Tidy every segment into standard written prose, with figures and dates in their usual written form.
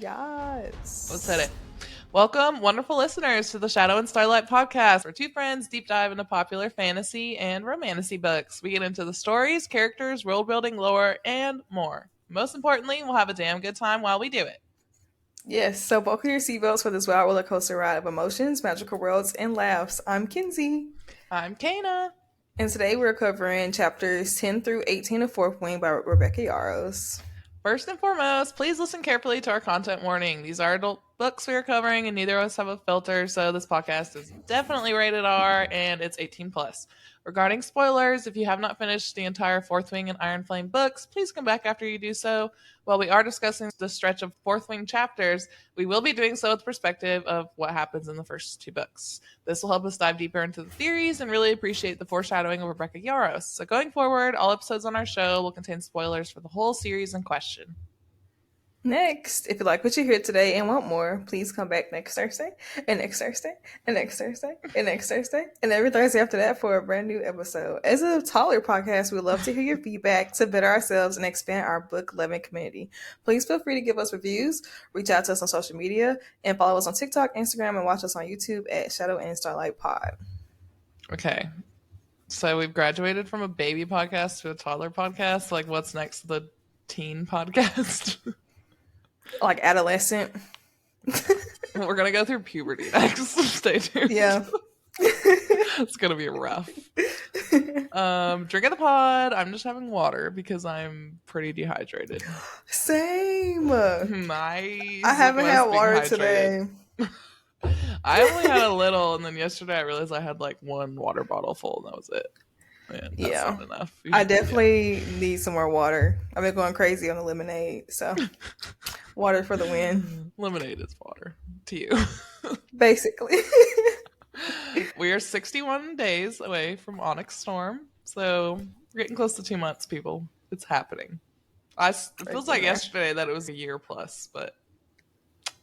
Yes. Let's hit it. Welcome, wonderful listeners, to the Shadow and Starlight Podcast, where two friends deep dive into popular fantasy and romantasy books. We get into the stories, characters, world building, lore, and more. Most importantly, we'll have a damn good time while we do it. Yes, so buckle your seatbelts for this wild roller coaster ride of emotions, magical worlds, and laughs. I'm Kinsey. I'm Kana. And today we're covering chapters 10 through 18 of Fourth Wing by Rebecca Yarros. First and foremost, please listen carefully to our content warning. These are adult books we are covering, and neither of us have a filter, so this podcast is definitely rated R, and it's 18 plus. Regarding spoilers, if you have not finished the entire Fourth Wing and Iron Flame books, please come back after you do so. While we are discussing the stretch of Fourth Wing chapters, we will be doing so with the perspective of what happens in the first two books. This will help us dive deeper into the theories and really appreciate the foreshadowing of Rebecca Yarros. So going forward, all episodes on our show will contain spoilers for the whole series in question. Next, if you like what you hear today and want more, please come back next Thursday, and next Thursday, and next Thursday, and next Thursday, and every Thursday after that for a brand new episode. As a taller podcast, we'd love to hear your feedback to better ourselves and expand our book-loving community. Please feel free to give us reviews, reach out to us on social media, and follow us on TikTok, Instagram, and watch us on YouTube at Shadow and Starlight Pod. Okay. So we've graduated from a baby podcast to a toddler podcast. Like, what's next? The teen podcast? Like adolescent. We're going to go through puberty next. Stay tuned. Yeah. It's going to be rough. Drinking the pod. I'm just having water because I'm pretty dehydrated. Same. I haven't had water today. I only had a little, and then yesterday I realized I had like one water bottle full, and that was it. Man, that's not enough. I definitely need some more water. I've been going crazy on the lemonade, so water for the win. Lemonade is water to you. Basically. We are 61 days away from Onyx Storm, so we're getting close to 2 months, people. It's happening. It feels like yesterday that it was a year plus, but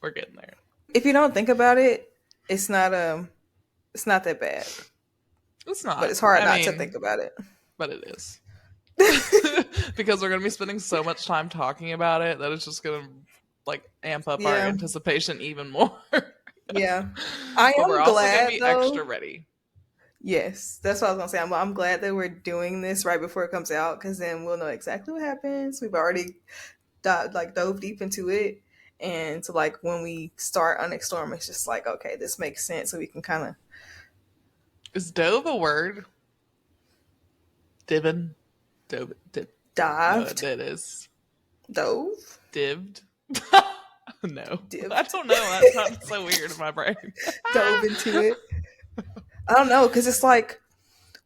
we're getting there. If you don't think about it, it's not that bad. It's not. But it's hard to think about it. But it is. Because we're going to be spending so much time talking about it that it's just going to like amp up our anticipation even more. Yeah. I am we're glad, also going to be though, extra ready. Yes. That's what I was going to say. I'm glad that we're doing this right before it comes out, because then we'll know exactly what happens. We've already dove deep into it. And so like when we start Onyx Storm, it's just like, okay, this makes sense. So we can kind of... Is dove a word? Divin? Dove? Dived? It is. Dove? Dived? No. Dived. I don't know. That sounds so weird in my brain. Dove into it. I don't know, because it's like,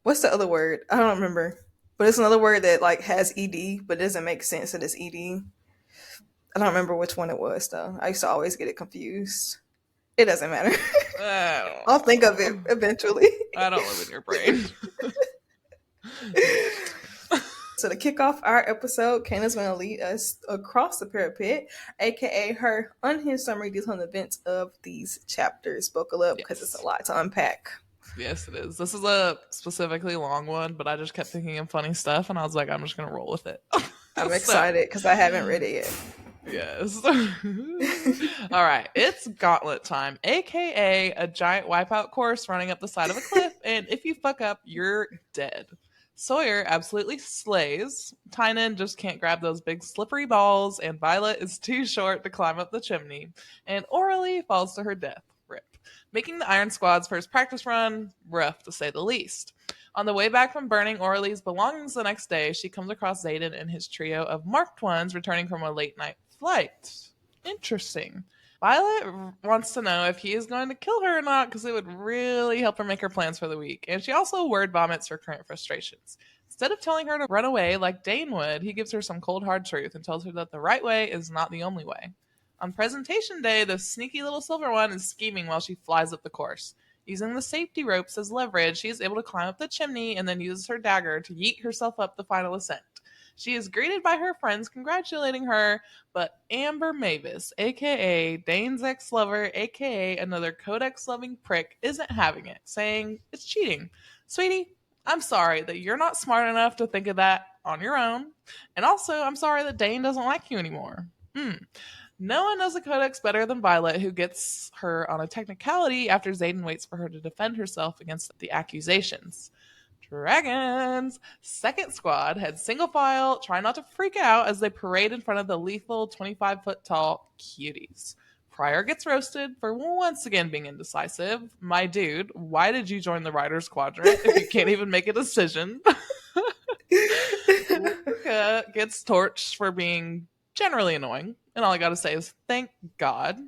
what's the other word? I don't remember. But it's another word that like has ED, but doesn't make sense that it's ED. I don't remember which one it was, though. I used to always get it confused. It doesn't matter. I'll think of it eventually. I don't live in your brain. So to kick off our episode, Kana's going to lead us across the parapet, aka her unhinged summary detailing the events of these chapters. Buckle up, because it's a lot to unpack. Yes, it is. This is a specifically long one, but I just kept thinking of funny stuff, and I was like, I'm just going to roll with it. I'm excited because I haven't read it yet. Yes. All right. It's gauntlet time, aka a giant wipeout course running up the side of a cliff, and if you fuck up, you're dead. Sawyer absolutely slays. Tynan just can't grab those big slippery balls, and Violet is too short to climb up the chimney, and Orally falls to her death. Rip. Making the Iron Squad's first practice run rough, to say the least. On the way back from burning Orally's belongings the next day, she comes across Xaden and his trio of marked ones returning from a late-night flight. Interesting. Violet wants to know if he is going to kill her or not, because it would really help her make her plans for the week. And she also word vomits her current frustrations. Instead of telling her to run away like Dane would, he gives her some cold hard truth and tells her that the right way is not the only way. On presentation day, the sneaky little silver one is scheming while she flies up the course. Using the safety ropes as leverage, she is able to climb up the chimney and then uses her dagger to yeet herself up the final ascent. She is greeted by her friends congratulating her, but Amber Mavis, aka Dane's ex-lover, aka another codex-loving prick, isn't having it, saying it's cheating. Sweetie, I'm sorry that you're not smart enough to think of that on your own, and also I'm sorry that Dane doesn't like you anymore. No one knows the codex better than Violet, who gets her on a technicality after Xaden waits for her to defend herself against the accusations. Dragons! Second squad head single file, try not to freak out as they parade in front of the lethal 25-foot tall cuties. Pryor gets roasted for once again being indecisive. My dude, why did you join the Riders Quadrant if you can't even make a decision? Luca gets torched for being generally annoying. And all I gotta say is thank God.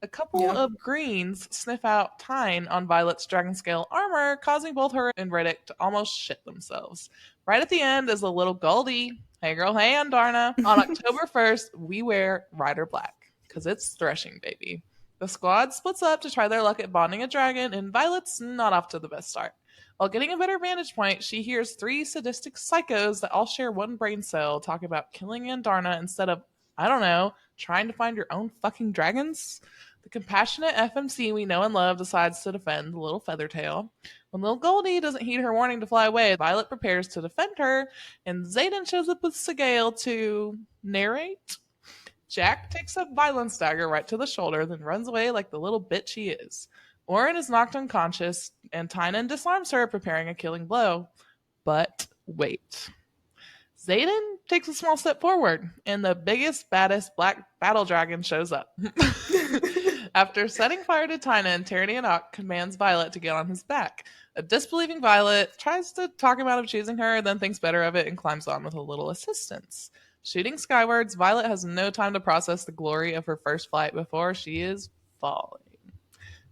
A couple Yeah. of greens sniff out Tyne on Violet's dragon scale armor, causing both her and Riddick to almost shit themselves. Right at the end is a little Goldie. Hey girl, hey Andarna. On October 1st, we wear Rider Black. Because it's Threshing, baby. The squad splits up to try their luck at bonding a dragon, and Violet's not off to the best start. While getting a better vantage point, she hears three sadistic psychos that all share one brain cell talk about killing Andarna instead of, I don't know, trying to find your own fucking dragons. The compassionate FMC we know and love decides to defend the little Feathertail. When little Goldie doesn't heed her warning to fly away, Violet prepares to defend her, and Xaden shows up with Sigale to narrate. Jack takes a violence dagger right to the shoulder, then runs away like the little bitch he is. Orin is knocked unconscious, and Tynan disarms her, preparing a killing blow. But wait. Xaden takes a small step forward, and the biggest, baddest black battle dragon shows up. After setting fire to Tynan, Tyrannianok commands Violet to get on his back. A disbelieving Violet tries to talk him out of choosing her, then thinks better of it and climbs on with a little assistance. Shooting skywards, Violet has no time to process the glory of her first flight before she is falling.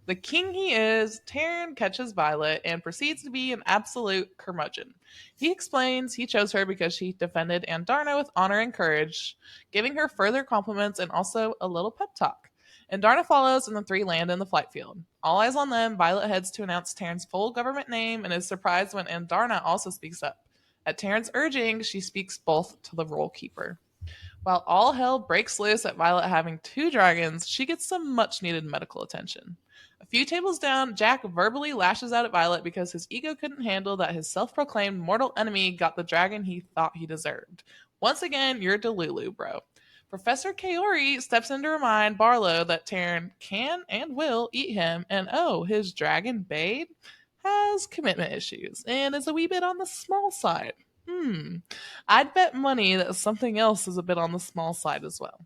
The king he is, Taryn catches Violet and proceeds to be an absolute curmudgeon. He explains he chose her because she defended Andarna with honor and courage, giving her further compliments and also a little pep talk. Andarna follows and the three land in the flight field. All eyes on them, Violet heads to announce Taryn's full government name and is surprised when Andarna also speaks up. At Taryn's urging, she speaks both to the roll keeper. While all hell breaks loose at Violet having two dragons, she gets some much-needed medical attention. A few tables down, Jack verbally lashes out at Violet because his ego couldn't handle that his self-proclaimed mortal enemy got the dragon he thought he deserved. Once again, you're Delulu, bro. Professor Kaori steps in to remind Barlow that Taryn can and will eat him, and his dragon babe has commitment issues and is a wee bit on the small side. I'd bet money that something else is a bit on the small side as well.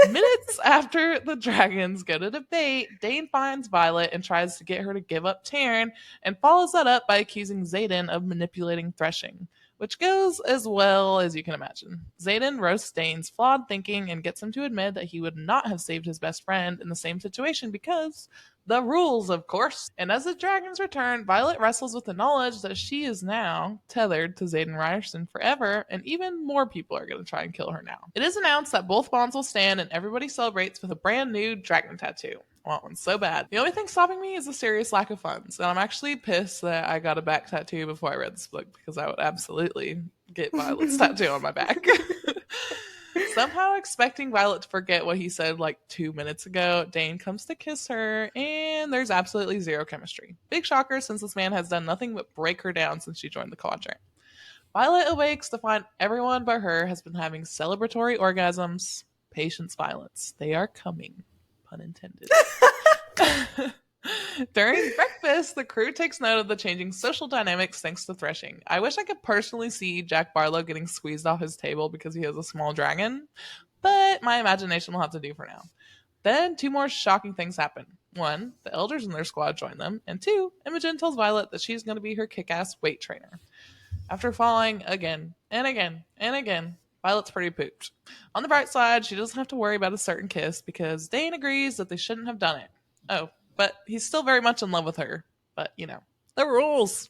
Minutes after the dragons go to debate, Dane finds Violet and tries to get her to give up Taryn, and follows that up by accusing Xaden of manipulating Threshing, which goes as well as you can imagine. Xaden roasts Dane's flawed thinking and gets him to admit that he would not have saved his best friend in the same situation because the rules, of course. And as the dragons return, Violet wrestles with the knowledge that she is now tethered to Xaden Ryerson forever, and even more people are going to try and kill her now. It is announced that both bonds will stand, and everybody celebrates with a brand new dragon tattoo. I want one so bad. The only thing stopping me is a serious lack of funds, and I'm actually pissed that I got a back tattoo before I read this book, because I would absolutely get Violet's tattoo on my back. Somehow expecting Violet to forget what he said like 2 minutes ago, Dane comes to kiss her, and there's absolutely zero chemistry. Big shocker, since this man has done nothing but break her down since she joined the quadrant. Violet awakes to find everyone but her has been having celebratory orgasms. Patience, violence. They are coming. Pun intended. During breakfast, the crew takes note of the changing social dynamics thanks to Threshing. I wish I could personally see Jack Barlow getting squeezed off his table because he has a small dragon, but my imagination will have to do for now. Then two more shocking things happen. One, the elders in their squad join them, and two, Imogen tells Violet that she's going to be her kick-ass weight trainer. After falling again and again and again, Violet's pretty pooped. On the bright side, she doesn't have to worry about a certain kiss because Dane agrees that they shouldn't have done it. Oh, but he's still very much in love with her. But, you know, the rules.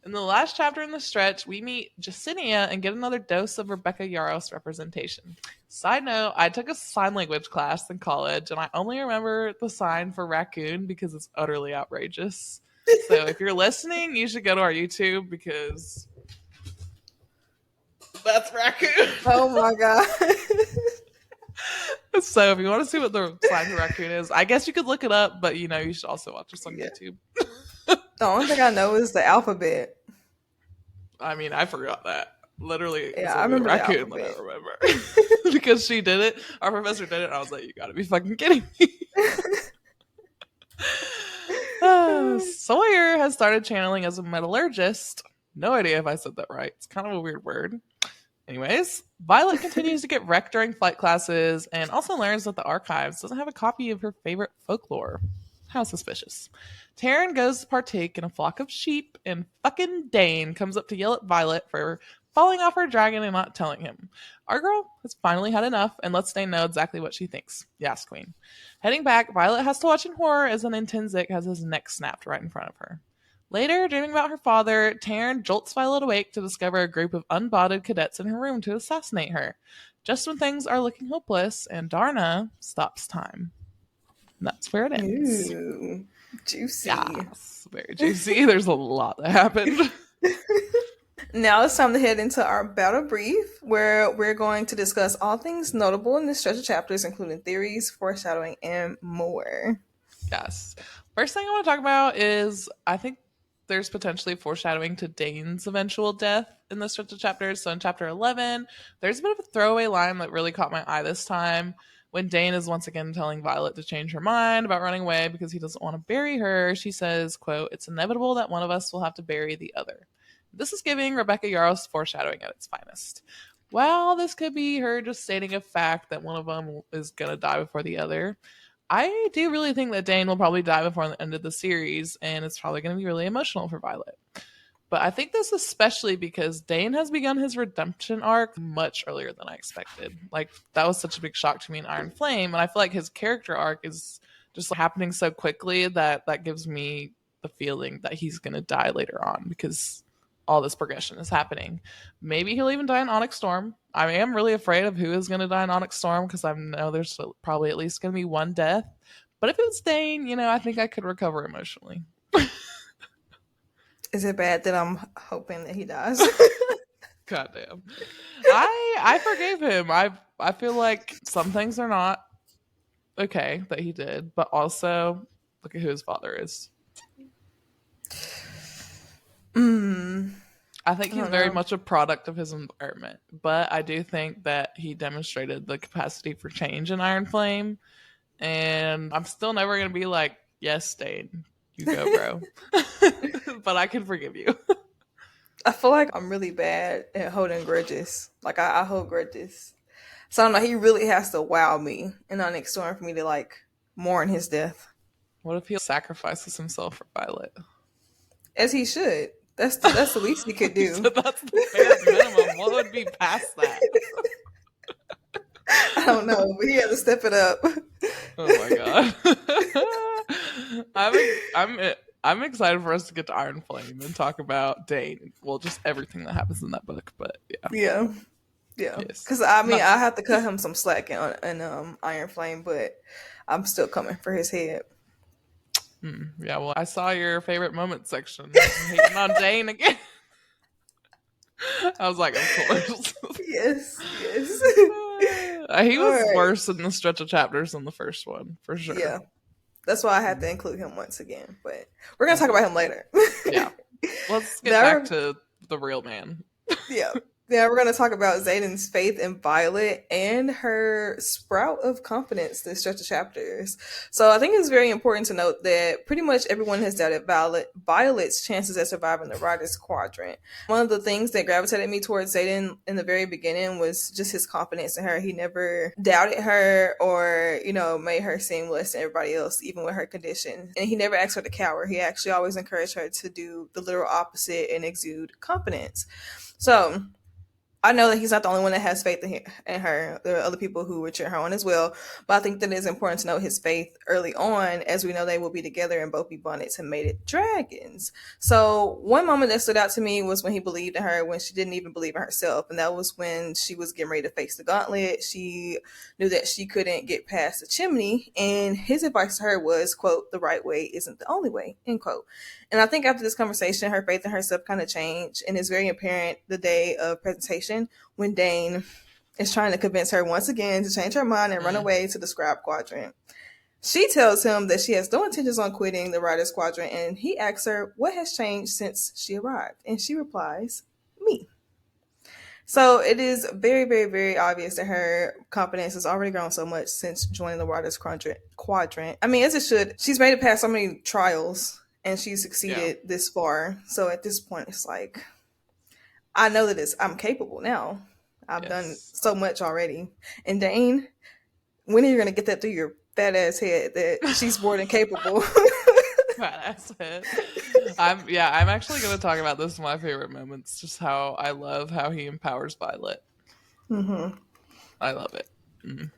In the last chapter in the stretch, we meet Jacinia and get another dose of Rebecca Yarros representation. Side note, I took a sign language class in college, and I only remember the sign for raccoon because it's utterly outrageous. So if you're listening, you should go to our YouTube because that's raccoon. Oh my god. So if you want to see what the sign for raccoon is, I guess you could look it up, but you should also watch us on YouTube. The only thing I know is the alphabet. I mean, I forgot that. Literally, it's Yeah, I a remember the raccoon that alphabet. I remember. Because she did it. Our professor did it, and I was like, you gotta be fucking kidding me. Sawyer has started channeling as a metallurgist. No idea if I said that right. It's kind of a weird word. Anyways, Violet continues to get wrecked during flight classes and also learns that the archives doesn't have a copy of her favorite folklore. How suspicious. Taryn goes to partake in a flock of sheep, and fucking Dane comes up to yell at Violet for falling off her dragon and not telling him. Our girl has finally had enough and lets Dane know exactly what she thinks. Yes, queen. Heading back, Violet has to watch in horror as an Intensic has his neck snapped right in front of her. Later, dreaming about her father, Taryn jolts Violet awake to discover a group of unbodied cadets in her room to assassinate her. Just when things are looking hopeless, and Darna stops time. And that's where it ends. Ooh, juicy. Yes, very juicy. There's a lot that happened. Now it's time to head into our battle brief, where we're going to discuss all things notable in the stretch of chapters, including theories, foreshadowing, and more. Yes. First thing I want to talk about is I think there's potentially foreshadowing to Dane's eventual death in the stretch of chapters. So in chapter 11, there's a bit of a throwaway line that really caught my eye this time when Dane is once again telling Violet to change her mind about running away because he doesn't want to bury her. She says, quote, "It's inevitable that one of us will have to bury the other." This is giving Rebecca Yarros foreshadowing at its finest. Well, this could be her just stating a fact that one of them is going to die before the other. I do really think that Dane will probably die before the end of the series, and it's probably going to be really emotional for Violet. But I think this especially because Dane has begun his redemption arc much earlier than I expected. Like, that was such a big shock to me in Iron Flame, and I feel like his character arc is just happening so quickly that that gives me the feeling that he's going to die later on because all this progression is happening. Maybe he'll even die in Onyx Storm. I am really afraid of who is going to die in Onyx Storm because I know there's probably at least going to be one death. But if it was Dane, I think I could recover emotionally. Is it bad that I'm hoping that he dies? Goddamn. I forgave him. I feel like some things are not okay that he did, but also look at who his father is. I think he's very much a product of his environment, but I do think that he demonstrated the capacity for change in Iron Flame, and I'm still never going to be like, yes, Dane, you go, bro. But I can forgive you. I feel like I'm really bad at holding grudges. Like, I hold grudges. So I don't know, he really has to wow me in Onyx Storm for me to, like, mourn his death. What if he sacrifices himself for Violet? As he should. That's the least he could do. So that's the bare minimum. What would be past that? I don't know, but he had to step it up. Oh my god. I'm excited for us to get to Iron Flame and talk about Dane. Well, just everything that happens in that book, but yeah. Yeah. Yes. Because I mean, I have to cut him some slack in Iron Flame, but I'm still coming for his head. Yeah, well, I saw your favorite moment section. Hating on Dane again. I was like, of course. Yes. He was worse in the stretch of chapters than the first one, for sure. Yeah. That's why I had to include him once again. But we're going to talk about him later. Yeah. Let's get back to the real man. Yeah. Yeah, we're going to talk about Xaden's faith in Violet and her sprout of confidence this stretch of chapters. So I think it's very important to note that pretty much everyone has doubted Violet's chances at surviving the Riders Quadrant. One of the things that gravitated me towards Xaden in the very beginning was just his confidence in her. He never doubted her or, made her seem less than everybody else, even with her condition. And he never asked her to cower. He actually always encouraged her to do the literal opposite and exude confidence. So I know that he's not the only one that has faith in her. There are other people who would cheer her on as well. But I think that it's important to know his faith early on, as we know they will be together and both be bonded to mated dragons. So one moment that stood out to me was when he believed in her when she didn't even believe in herself. And that was when she was getting ready to face the gauntlet. She knew that she couldn't get past the chimney. And his advice to her was, quote, "The right way isn't the only way," end quote. And I think after this conversation, her faith in herself kind of changed. And it's very apparent the day of presentation when Dane is trying to convince her once again to change her mind and run away to the Scribe Quadrant. She tells him that she has no intentions on quitting the Riders Quadrant, and he asks her what has changed since she arrived. And she replies, "Me." So it is very, very, very obvious that her confidence has already grown so much since joining the Waters Quadrant. I mean, as it should. She's made it past so many trials and she's Yeah. succeeded this far. So at this point, it's like, I know that I'm capable now. I've done Yes. so much already. And Dane, when are you going to get that through your fat ass head that she's more than capable? Badass head. I'm actually gonna talk about this in my favorite moments, just how I love how he empowers Violet. Mm-hmm. I love it. Mm.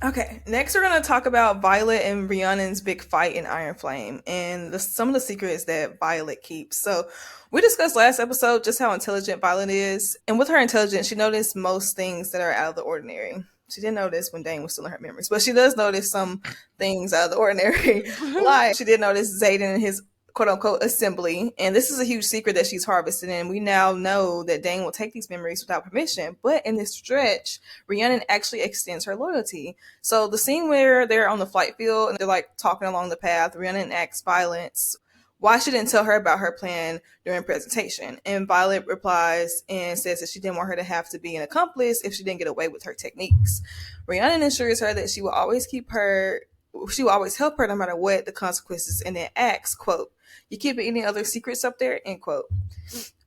Okay, next we're going to talk about Violet and Rhiannon's big fight in Iron Flame and some of the secrets that Violet keeps. So, we discussed last episode just how intelligent Violet is. And with her intelligence, she noticed most things that are out of the ordinary. She didn't notice when Dane was still in her memories, but she does notice some things out of the ordinary. Like, she did notice Xaden and his quote unquote assembly. And this is a huge secret that she's harvested. And we now know that Dane will take these memories without permission. But in this stretch, Rhiannon actually extends her loyalty. So the scene where they're on the flight field and they're like talking along the path, Rhiannon asks Violet why she didn't tell her about her plan during presentation. And Violet replies and says that she didn't want her to have to be an accomplice if she didn't get away with her techniques. Rhiannon assures her that she will always help her no matter what the consequences, and then asks, quote, "You keeping any other secrets up there?" End quote.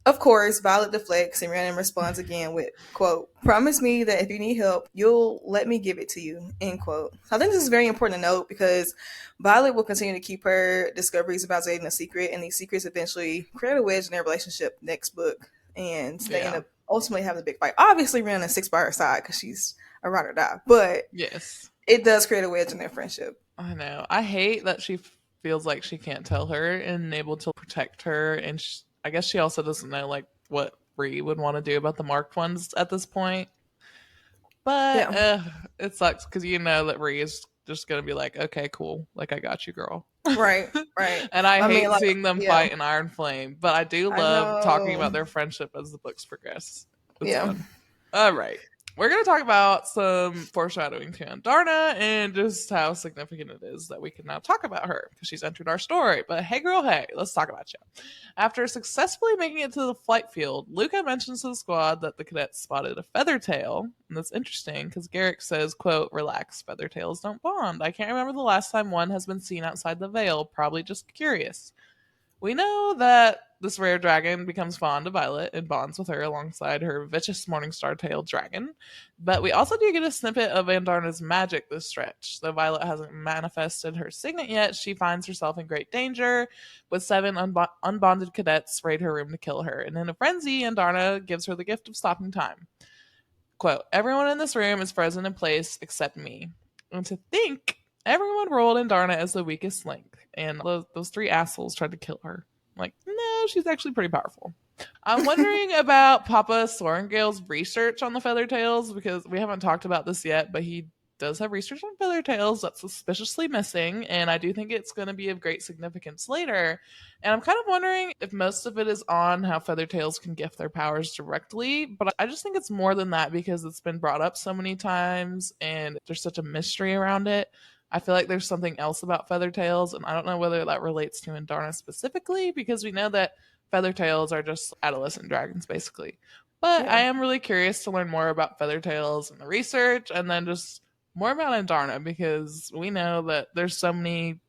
Of course, Violet deflects and Rhiannon responds again with, quote, "Promise me that if you need help, you'll let me give it to you," end quote. I think this is very important to note because Violet will continue to keep her discoveries about Xaden a secret, and these secrets eventually create a wedge in their relationship next book, and they end up ultimately having a big fight. Obviously, Rhiannon sticks by her side because she's a ride or die, but Yes. it does create a wedge in their friendship. I know. I hate that she feels like she can't tell her and able to protect her, and I guess she also doesn't know like what Ree would want to do about the marked ones at this point. But Yeah. it sucks because you know that Ree is just gonna be like, "Okay, cool, like I got you, girl." Right. And I hate mean, like, seeing them yeah, fight in Iron Flame, but I do I love talking about know. their friendship as the books progress. It's Yeah. fun. All right. We're going to talk about some foreshadowing to Andarna and just how significant it is that we can now talk about her because she's entered our story. But hey, girl, hey, let's talk about you. After successfully making it to the flight field, Luca mentions to the squad that the cadets spotted a feather tail. And that's interesting because Garrick says, quote, "Relax, feather tails don't bond. I can't remember the last time one has been seen outside the veil. Probably just curious." We know that this rare dragon becomes fond of Violet and bonds with her alongside her vicious Morningstar tailed dragon. But we also do get a snippet of Andarna's magic this stretch. Though Violet hasn't manifested her signet yet, she finds herself in great danger with 7 unbonded cadets raid her room to kill her. And in a frenzy, Andarna gives her the gift of stopping time. Quote, "Everyone in this room is frozen in place except me." And to think everyone rolled Andarna as the weakest link, and those 3 assholes tried to kill her. Like, no, she's actually pretty powerful. I'm wondering about Papa Sorengale's research on the feather tails because we haven't talked about this yet, but he does have research on feather tails that's suspiciously missing, and I do think it's going to be of great significance later. And I'm kind of wondering if most of it is on how feather tails can gift their powers directly, but I just think it's more than that because it's been brought up so many times and there's such a mystery around it. I feel like there's something else about feather tails, and I don't know whether that relates to Andarna specifically because we know that feather tails are just adolescent dragons basically. But I Yeah. am really curious to learn more about feather tails and the research, and then just more about Andarna because we know that there's so many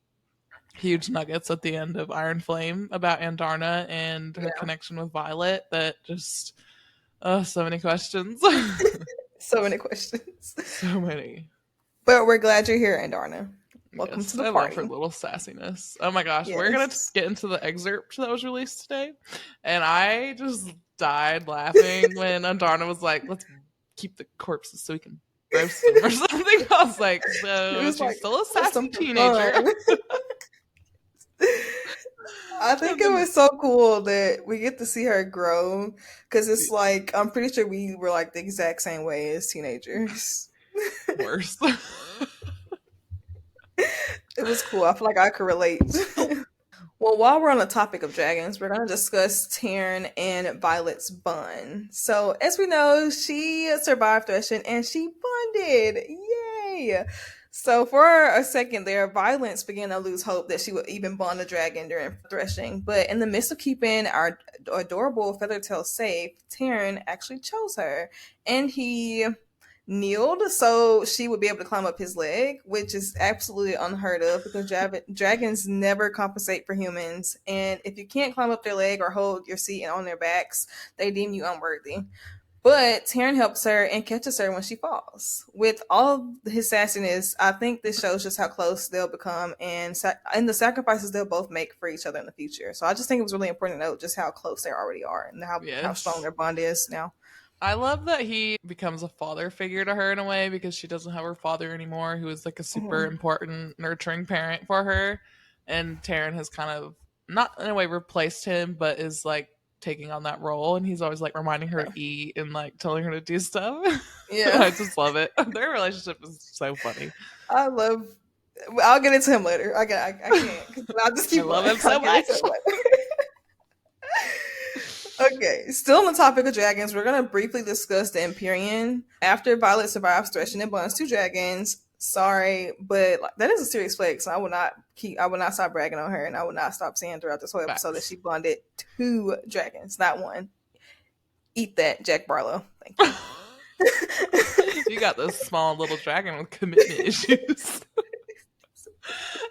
huge nuggets at the end of Iron Flame about Andarna and her Yeah. connection with Violet that just so many questions. So many questions. So many. But we're glad you're here, Andarna. Welcome to Yes, the I love her party. little sassiness. Oh my gosh, we're gonna Yes. get into the excerpt that was released today, and I just died laughing when Andarna was like, "Let's keep the corpses so we can roast them" or something. I was like, It "No, was she's like still a sassy something teenager." fun. I think And it then was so cool that we get to see her grow because it's like I'm pretty sure we were like the exact same way as teenagers. worse. It was cool. I feel like I could relate. Well, while we're on the topic of dragons, we're going to discuss Taryn and Violet's bond. So, as we know, she survived Threshing and she bonded. Yay! So for a second there, Violence began to lose hope that she would even bond a dragon during threshing. But in the midst of keeping our adorable Feathertail safe, Taryn actually chose her. And he kneeled so she would be able to climb up his leg, which is absolutely unheard of because dragons never compensate for humans. And if you can't climb up their leg or hold your seat on their backs, they deem you unworthy. But Taryn helps her and catches her when she falls. With all his sassiness, I think this shows just how close they'll become and the sacrifices they'll both make for each other in the future. So I just think it was really important to note just how close they already are and how strong their bond is now. I love that he becomes a father figure to her in a way because she doesn't have her father anymore, who is like a super important nurturing parent for her. And Taryn has kind of, not in a way replaced him, but is like taking on that role. And he's always like reminding her to eat and like telling her to do stuff. Yeah. I just love it. Their relationship is so funny. I'll get into him later. I can't. I'll just keep. I love him so much. Okay, still on the topic of dragons, we're going to briefly discuss the Empyrean. After Violet survives threshing and bonds 2 dragons, sorry, but that is a serious flex. So I will not stop bragging on her, and I will not stop saying throughout this whole episode that she bonded 2 dragons, not 1. Eat that, Jack Barlow. Thank you. You got this small little dragon with commitment issues.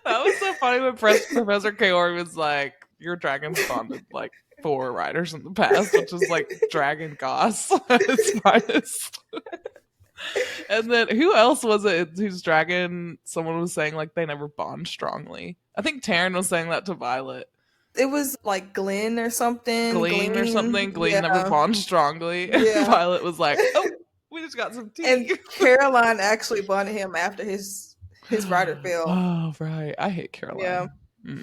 That was so funny when Professor Kaori was like, your dragon's bonded like 4 riders in the past, which is like dragon goss at its finest. And then who else was it whose dragon someone was saying like they never bond strongly? I think Taryn was saying that to Violet. It was like Glenn or something. Glean never bonds strongly. Yeah. Violet was like, oh, we just got some tea. And Caroline actually bonded him after his rider fell. Oh, right. I hate Caroline. Yeah.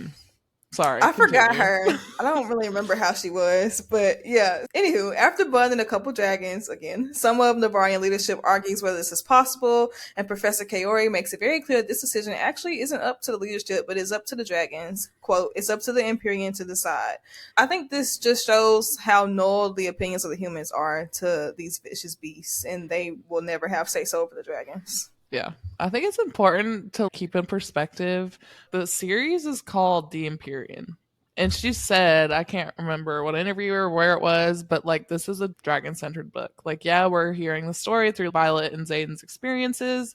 Sorry. I forgot her. I don't really remember how she was, but yeah. Anywho, after bonding a couple dragons, again, some of Navarian leadership argues whether this is possible, and Professor Kaori makes it very clear that this decision actually isn't up to the leadership, but is up to the dragons. Quote, it's up to the Empyrean to decide. I think this just shows how null the opinions of the humans are to these vicious beasts, and they will never have say-so over the dragons. Yeah, I think it's important to keep in perspective. The series is called The Empyrean. And she said, I can't remember what interview or where it was, but like this is a dragon-centered book. Like, yeah, we're hearing the story through Violet and Zayden's experiences,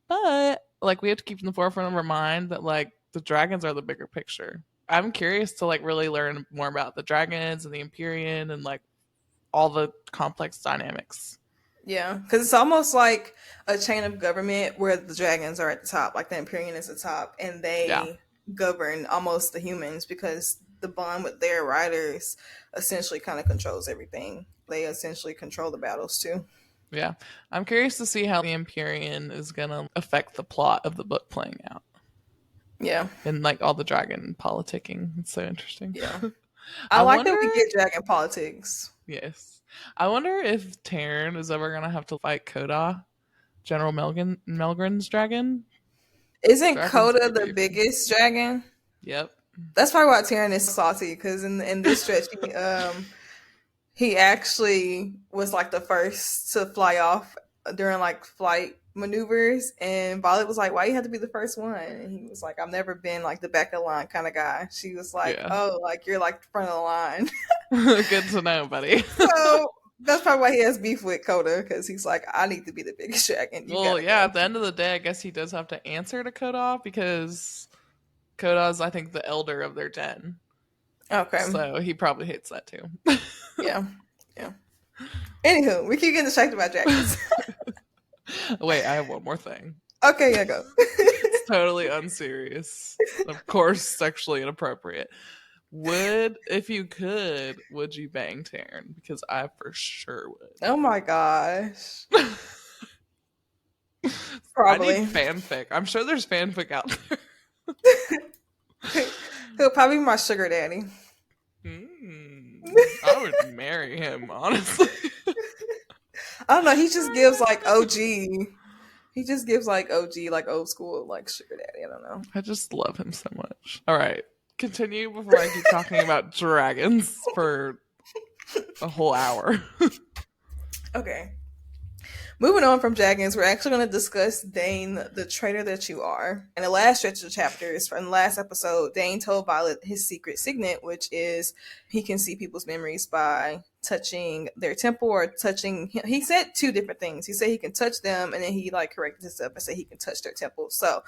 but like we have to keep in the forefront of our mind that like the dragons are the bigger picture. I'm curious to like really learn more about the dragons and the Empyrean and like all the complex dynamics. Yeah, because it's almost like a chain of government where the dragons are at the top, like the Empyrean is the top, and they govern almost the humans because the bond with their riders essentially kind of controls everything. They essentially control the battles too. Yeah, I'm curious to see how the Empyrean is going to affect the plot of the book playing out. Yeah. And like all the dragon politicking. It's so interesting. Yeah. I like that we get dragon politics. Yes. I wonder if Taryn is ever going to have to fight Koda, General Melgren's dragon. Isn't Koda the biggest dragon? Yep. That's probably why Taryn is salty, because in this stretch, he actually was like the first to fly off during like flight maneuvers, and Violet was like, why you have to be the first one? And he was like, I've never been like the back of the line kind of guy. She was like, oh, like you're like the front of the line. Good to know, buddy. So that's probably why he has beef with Koda, because he's like, I need to be the biggest dragon. Well, yeah, at the end of the day, I guess he does have to answer to Koda, because Koda's, I think, the elder of their den. Okay. So he probably hates that too. Yeah. Anywho, we keep getting distracted by dragons. Wait, I have one more thing. Okay, yeah, go. It's totally unserious. Of course, sexually inappropriate. If you could, would you bang Taryn? Because I for sure would. Oh my gosh. Probably. I need fanfic. I'm sure there's fanfic out there. He'll probably be my sugar daddy. I would marry him, honestly. I don't know. He just gives like OG. He just gives like OG, like old school, like sugar daddy. I don't know. I just love him so much. All right. Continue before I keep talking about dragons for a whole hour. Okay. Moving on from dragons, we're actually going to discuss Dane, the traitor that you are. In the last stretch of chapters, from the last episode, Dane told Violet his secret signet, which is he can see people's memories by touching their temple or touching. He said two different things. He said he can touch them, and then he like corrected himself and said he can touch their temple. So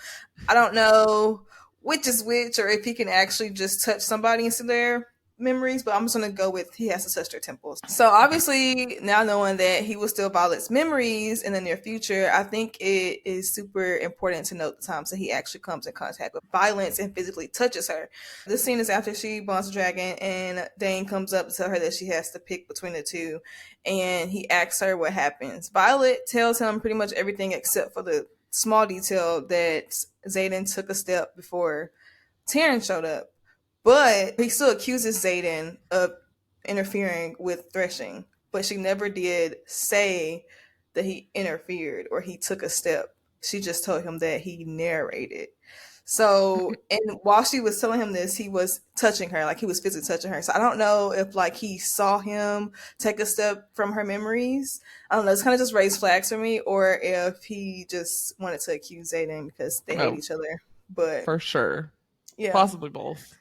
I don't know which is which, or if he can actually just touch somebody into their memories, but I'm just gonna go with he has to touch their temples. So obviously, now knowing that he will steal Violet's memories in the near future, I think it is super important to note the times that he actually comes in contact with Violence and physically touches her. This scene is after she bonds a dragon, and Dane comes up to tell her that she has to pick between the two, and he asks her what happens. Violet tells him pretty much everything except for the small detail that Xaden took a step before Taryn showed up. But he still accuses Xaden of interfering with Threshing. But she never did say that he interfered or he took a step. She just told him that he narrated. So, and while she was telling him this, he was touching her, like he was physically touching her. So I don't know if like he saw him take a step from her memories. I don't know. It's kind of just raised flags for me, or if he just wanted to accuse Xaden because they hate each other. But for sure, yeah, possibly both.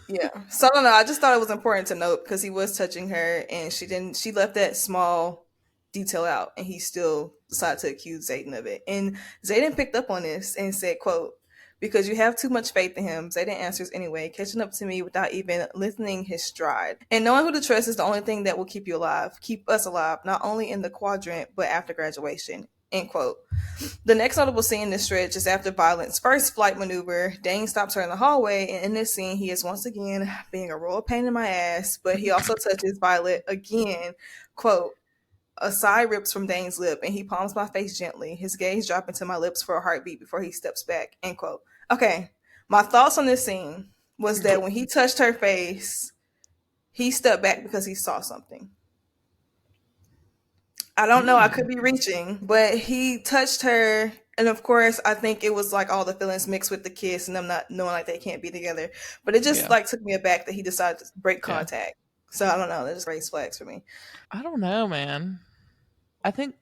Yeah. So I don't know. I just thought it was important to note because he was touching her and she left that small detail out and he still decided to accuse Xaden of it. And Xaden picked up on this and said, quote, because you have too much faith in him, Xaden answers anyway, catching up to me without even lengthening his stride. And knowing who to trust is the only thing that will keep you alive, keep us alive, not only in the quadrant, but after graduation. End quote. The next notable scene in this stretch is after Violet's first flight maneuver. Dane stops her in the hallway, and in this scene, he is once again being a royal pain in my ass, but he also touches Violet again. Quote, a sigh rips from Dane's lip, and he palms my face gently, his gaze dropping to my lips for a heartbeat before he steps back. End quote. Okay, my thoughts on this scene was that when he touched her face, he stepped back because he saw something. I don't know. I could be reaching, but he touched her. And of course, I think it was like all the feelings mixed with the kiss and them not knowing like they can't be together. But it just like took me aback that he decided to break contact. So I don't know. That just raised flags for me. I don't know, man. I think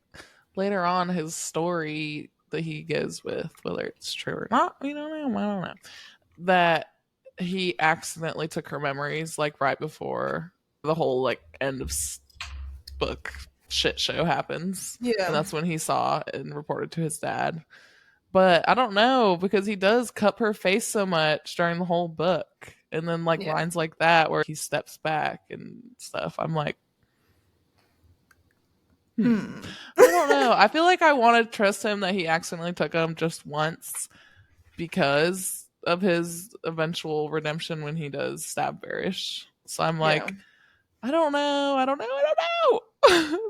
later on his story that he goes with, whether it's true or not, we don't know. I don't know. That he accidentally took her memories like right before the whole like end of book shit show happens. Yeah. And that's when he saw and reported to his dad. But I don't know, because he does cup her face so much during the whole book. And then like lines like that where he steps back and stuff. I'm like, I don't know. I feel like I want to trust him that he accidentally took him just once because of his eventual redemption when he does stab Barish. So I'm like, I don't know.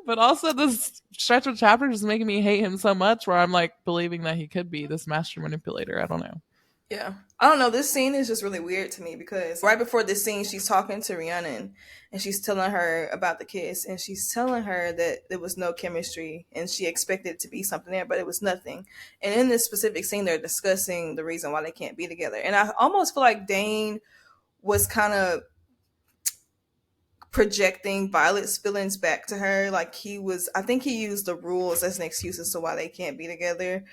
But also this stretch of chapters is making me hate him so much where I'm like believing that he could be this master manipulator. I don't know. Yeah. I don't know. This scene is just really weird to me because right before this scene, she's talking to Rhiannon and she's telling her about the kiss and she's telling her that there was no chemistry and she expected it to be something there, but it was nothing. And in this specific scene, they're discussing the reason why they can't be together. And I almost feel like Dane was kind of projecting Violet's feelings back to her. Like I think he used the rules as an excuse as to why they can't be together.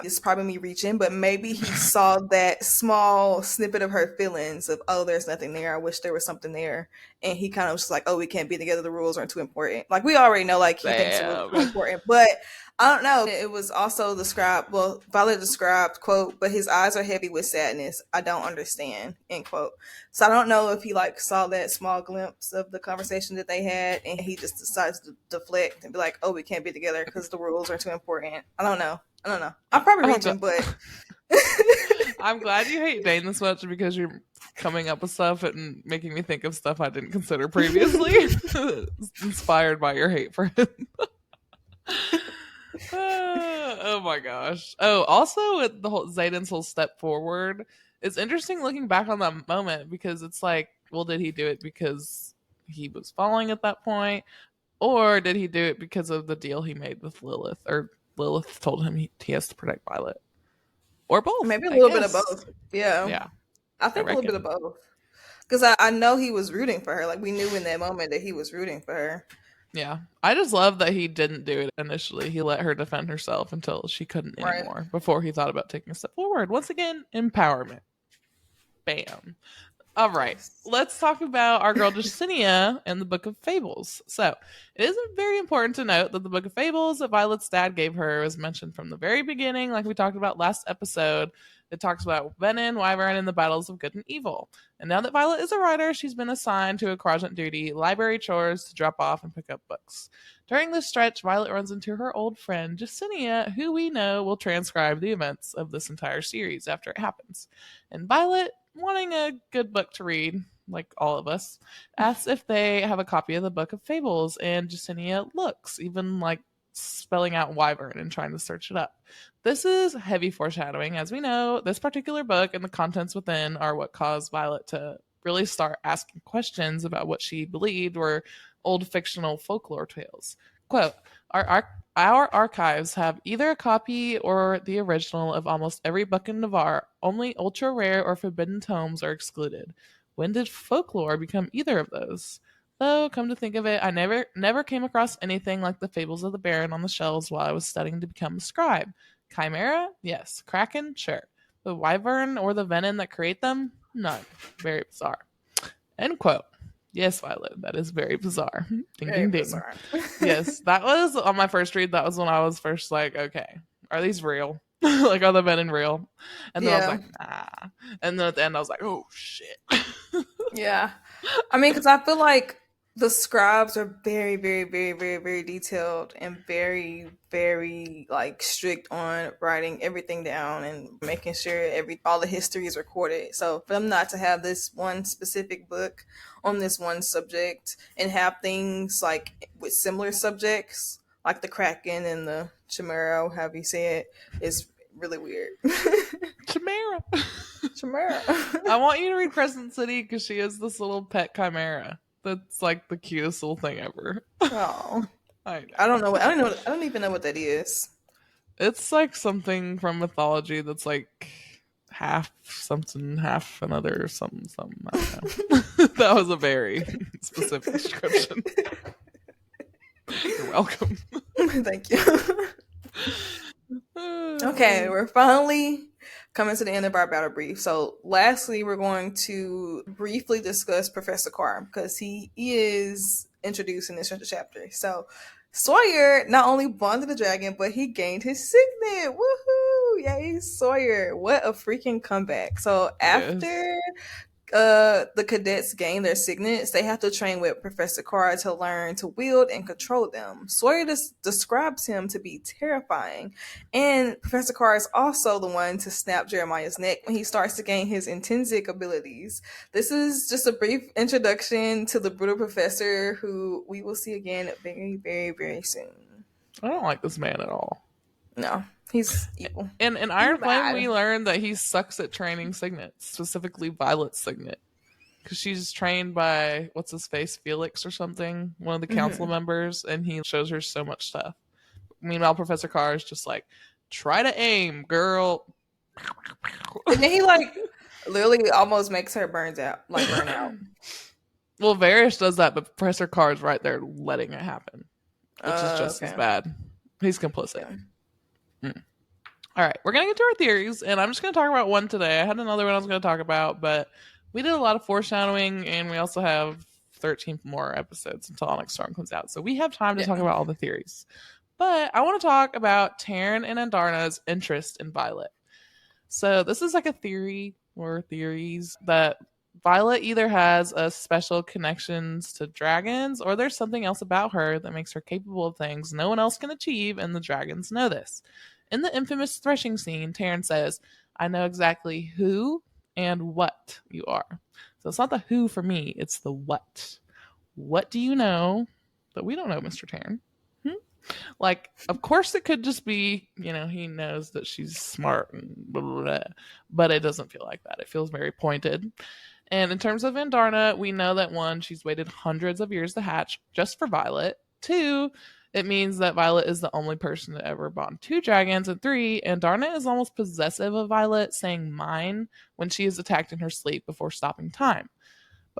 It's probably me reaching, but maybe he saw that small snippet of her feelings of, oh, there's nothing there. I wish there was something there. And he kind of was just like, oh, we can't be together. The rules aren't too important. Like we already know, like he thinks the rules are important, but I don't know. It was also described, Violet described, quote, but his eyes are heavy with sadness. I don't understand, end quote. So I don't know if he like saw that small glimpse of the conversation that they had and he just decides to deflect and be like, oh, we can't be together because the rules are too important. I don't know. I'm probably reaching, but I'm glad you hate Dane this much because you're coming up with stuff and making me think of stuff I didn't consider previously. Inspired by your hate for him. Oh my gosh. Oh, also with the whole Xaden's whole step forward, it's interesting looking back on that moment because it's like, well, did he do it because he was falling at that point? Or did he do it because of the deal he made with Lilith? Or Lilith told him he has to protect Violet? Or both? Maybe a little bit of both. Yeah. I think a little bit of both. Because I know he was rooting for her. Like we knew in that moment that he was rooting for her. Yeah. I just love that he didn't do it initially. He let her defend herself until she couldn't Right. anymore before he thought about taking a step forward. Once again, empowerment. Bam. All right. Yes. Let's talk about our girl Jacinia and the Book of Fables. So, it is very important to note that the Book of Fables that Violet's dad gave her was mentioned from the very beginning, like we talked about last episode. It talks about Venin, Wyvern, and the battles of good and evil. And now that Violet is a writer, she's been assigned to a quadrant duty, library chores to drop off and pick up books. During this stretch, Violet runs into her old friend Jacinia, who we know will transcribe the events of this entire series after it happens. And Violet, wanting a good book to read, like all of us, asks if they have a copy of the Book of Fables, and Jacinia looks, even like spelling out Wyvern and trying to search it up. This is heavy foreshadowing. As we know, this particular book and the contents within are what caused Violet to really start asking questions about what she believed were old fictional folklore tales. Quote, our archives have either a copy or the original of almost every book in Navarre. Only ultra rare or forbidden tomes are excluded. When did folklore become either of those? Though, come to think of it, I never came across anything like the Fables of the Baron on the shelves while I was studying to become a scribe. Chimera? Yes. Kraken? Sure. The Wyvern or the Venin that create them? None. Very bizarre. End quote. Yes, Violet, that is very bizarre. Ding, Very ding, ding. bizarre. Yes, that was on my first read. That was when I was first like, okay, are these real? Like, are the Venin real? And then I was Yeah. like, nah. And then at the end, I was like, oh, shit. Yeah. I mean, because I feel like the scribes are very, very, very, very, very detailed and very, very like strict on writing everything down and making sure all the history is recorded. So for them not to have this one specific book on this one subject and have things like with similar subjects, like the Kraken and the Chimera, however you say it, is really weird. Chimera. Chimera. I want you to read Crescent City because she is this little pet chimera. That's like the cutest little thing ever. Oh. I I don't know. I don't even know what that is. It's like something from mythology that's like half something, half another, something. I don't know. That was a very specific description. You're welcome. Thank you. Okay, we're finally coming to the end of our battle brief. So, lastly, we're going to briefly discuss Professor Carr because he is introduced in this chapter. So, Sawyer not only bonded the dragon, but he gained his signet. Woohoo! Yay, Sawyer! What a freaking comeback! So, after the cadets gain their signets, they have to train with Professor Carr to learn to wield and control them. Sawyer describes him to be terrifying, and Professor Carr is also the one to snap Jeremiah's neck when he starts to gain his intrinsic abilities. This is just a brief introduction to the brutal professor who we will see again very, very, very soon. I don't like this man at all. No, he's evil. And in Iron He's Flame, bad. we learned that he sucks at training signets, specifically Violet's signet. Because she's trained by, what's his face, Felix or something, one of the council members, and he shows her so much stuff. Meanwhile, Professor Carr is just like, try to aim, girl. And then he like literally almost makes her burn out. Well, Varys does that, but Professor Carr is right there letting it happen, which is just as bad. He's complicit. Yeah. All right, we're going to get to our theories, and I'm just going to talk about one today. I had another one I was going to talk about, but we did a lot of foreshadowing, and we also have 13 more episodes until Onyx Storm comes out. So we have time to talk about all the theories. But I want to talk about Taryn and Andarna's interest in Violet. So this is like a theory or theories that Violet either has a special connections to dragons or there's something else about her that makes her capable of things no one else can achieve, and the dragons know this. In the infamous threshing scene, Taryn says, I know exactly who and what you are. So it's not the who for me, it's the what. What do you know that we don't know, Mr. Taryn? Like, of course it could just be, he knows that she's smart and blah, blah, blah, but it doesn't feel like that. It feels very pointed. And in terms of Andarna, we know that 1, she's waited hundreds of years to hatch just for Violet. 2, it means that Violet is the only person to ever bond 2 dragons. And 3, Andarna is almost possessive of Violet, saying mine when she is attacked in her sleep before stopping time.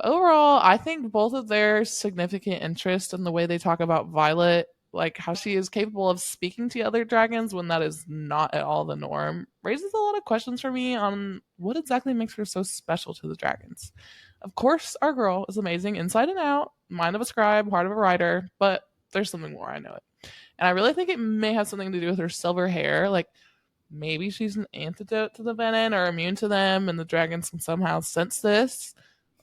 But overall, I think both of their significant interest in the way they talk about Violet, like how she is capable of speaking to other dragons when that is not at all the norm, raises a lot of questions for me on what exactly makes her so special to the dragons. Of course, our girl is amazing inside and out, mind of a scribe, heart of a writer, but there's something more, I know it. And I really think it may have something to do with her silver hair. Like, maybe she's an antidote to the venom or immune to them, and the dragons can somehow sense this.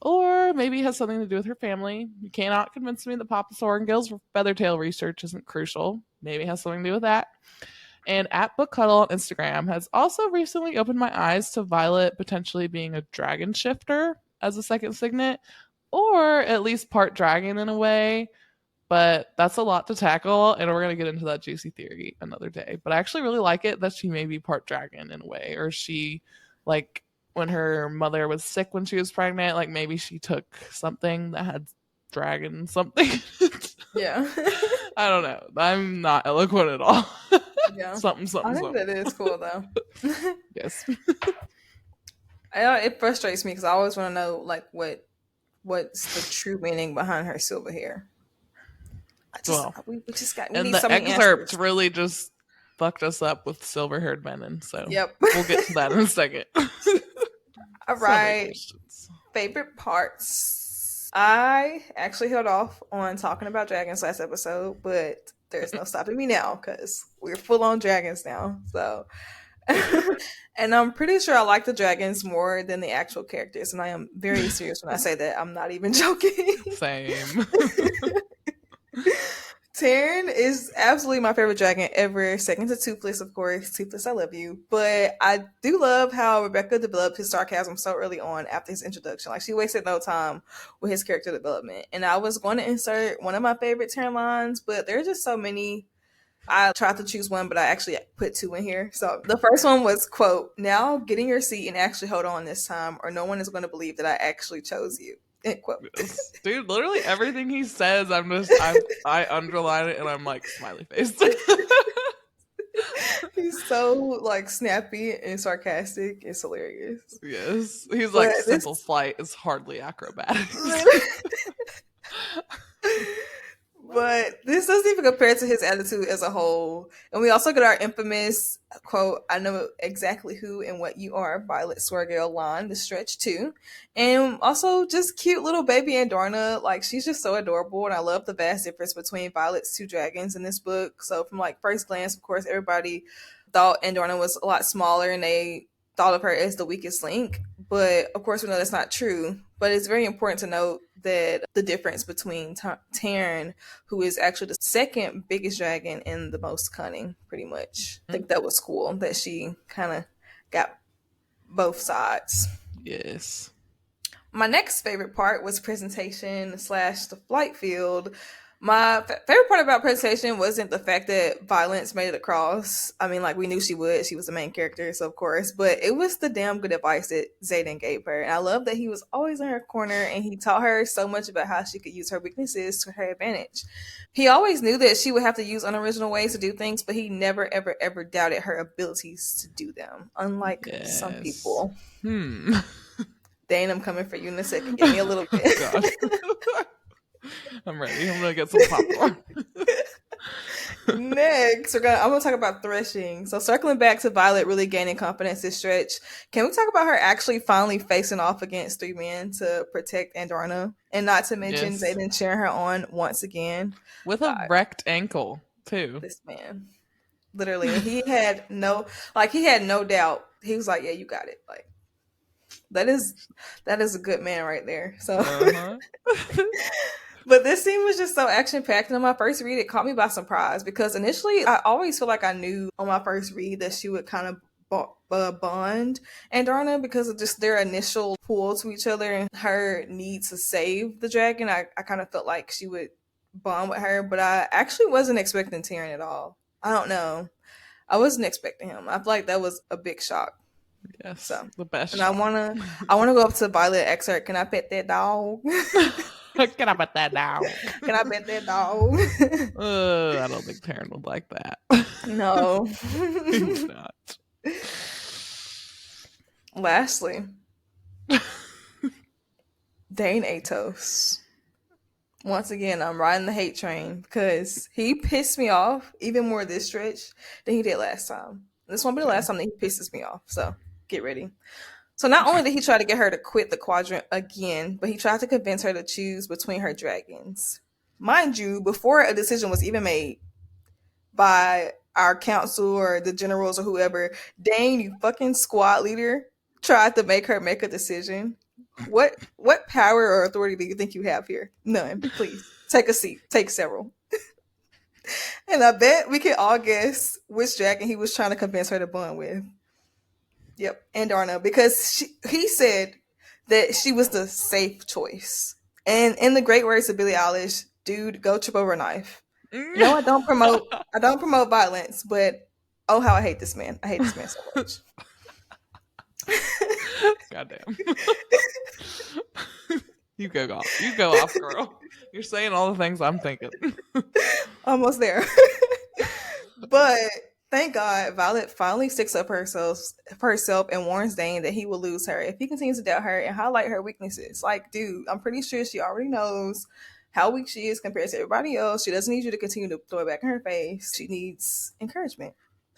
Or maybe it has something to do with her family. You cannot convince me that Papa Sorengill's Feathertail research isn't crucial. Maybe it has something to do with that. And at Book Cuddle on Instagram has also recently opened my eyes to Violet potentially being a dragon shifter as a second signet, or at least part dragon in a way. But that's a lot to tackle, and we're going to get into that juicy theory another day. But I actually really like it that she may be part dragon in a way, or she, like, when her mother was sick when she was pregnant, like maybe she took something that had dragon something. Yeah. I don't know. I'm not eloquent at all. Yeah. something. I think that is cool though. Yes. It frustrates me because I always want to know like what's the true meaning behind her silver hair. We and need the so many excerpt answers. really just fucked us up with silver-haired men, so Yep. we'll get to that in a second. All right. Favorite parts. I actually held off on talking about dragons last episode, but there's no stopping me now because we're full on dragons now. So, and I'm pretty sure I like the dragons more than the actual characters, and I am very serious when I say that. I'm not even joking. Same. Taryn is absolutely my favorite dragon ever. Second to Toothless, of course. Toothless, I love you. But I do love how Rebecca developed his sarcasm so early on after his introduction. Like, she wasted no time with his character development. And I was going to insert one of my favorite Taryn lines, but there's just so many. I tried to choose one, but I actually put two in here. So the first one was, quote, "Now get in your seat and actually hold on this time, or no one is going to believe that I actually chose you." Yes. Dude, literally everything he says, I underline it and I'm like smiley face. He's so like snappy and sarcastic. It's hilarious. Yes, he's like, simple flight is hardly acrobatic. But this doesn't even compare to his attitude as a whole. And we also get our infamous quote, "I know exactly who and what you are," Violet Sorgill line, the stretch too. And also just cute little baby Andorna. Like, she's just so adorable. And I love the vast difference between Violet's two dragons in this book. So from like first glance, of course, everybody thought Andorna was a lot smaller and they thought of her as the weakest link. But of course, we know that's not true. But it's very important to note that the difference between Taryn, who is actually the second biggest dragon and the most cunning, pretty much. I think that was cool that she kind of got both sides. Yes. My next favorite part was presentation / the flight field. My favorite part about presentation wasn't the fact that Violence made it across. I mean, like, we knew she would. She was the main character, so of course. But it was the damn good advice that Xaden gave her. And I love that he was always in her corner and he taught her so much about how she could use her weaknesses to her advantage. He always knew that she would have to use unoriginal ways to do things, but he never, ever, ever doubted her abilities to do them. Unlike some people. Dane, I'm coming for you in a second. Give me a little bit. Oh, God. I'm ready. I'm gonna get some popcorn. Next, I'm gonna talk about Threshing. So circling back to Violet really gaining confidence this stretch, can we talk about her actually finally facing off against 3 men to protect Andorna, and not to mention Xaden cheering her on once again with a wrecked ankle too. This man, literally, he had no doubt. He was like, "Yeah, you got it." Like, that is a good man right there. So. But this scene was just so action-packed, and on my first read, it caught me by surprise, because initially, I always feel like I knew on my first read that she would kind of bond Andorna because of just their initial pull to each other and her need to save the dragon. I kind of felt like she would bond with her, but I actually wasn't expecting Taryn at all. I don't know. I wasn't expecting him. I feel like that was a big shock. Yes, so, the best. And I wanna go up to Violet and ask her, "Can I pet that dog?" Can I pet that dog? Can I pet that dog? I don't think Taryn would like that. No. He would not. Lastly, Dane Atos. Once again, I'm riding the hate train because he pissed me off even more this stretch than he did last time. This won't be the last time that he pisses me off, so get ready. So not only did he try to get her to quit the quadrant again, but he tried to convince her to choose between her dragons. Mind you, before a decision was even made by our council or the generals or whoever, Dane, you fucking squad leader, tried to make her make a decision. What power or authority do you think you have here? None. Please take a seat. Take several. And I bet we can all guess which dragon he was trying to convince her to bond with. Yep, and Darna, because he said that she was the safe choice. And in the great words of Billie Eilish, dude, go trip over a knife. No, I don't promote violence, but oh how I hate this man. I hate this man so much. Goddamn. You go off, girl. You're saying all the things I'm thinking. Almost there. But thank God Violet finally sticks up for herself and warns Dane that he will lose her if he continues to doubt her and highlight her weaknesses. Like, dude, I'm pretty sure she already knows how weak she is compared to everybody else. She doesn't need you to continue to throw it back in her face. She needs encouragement.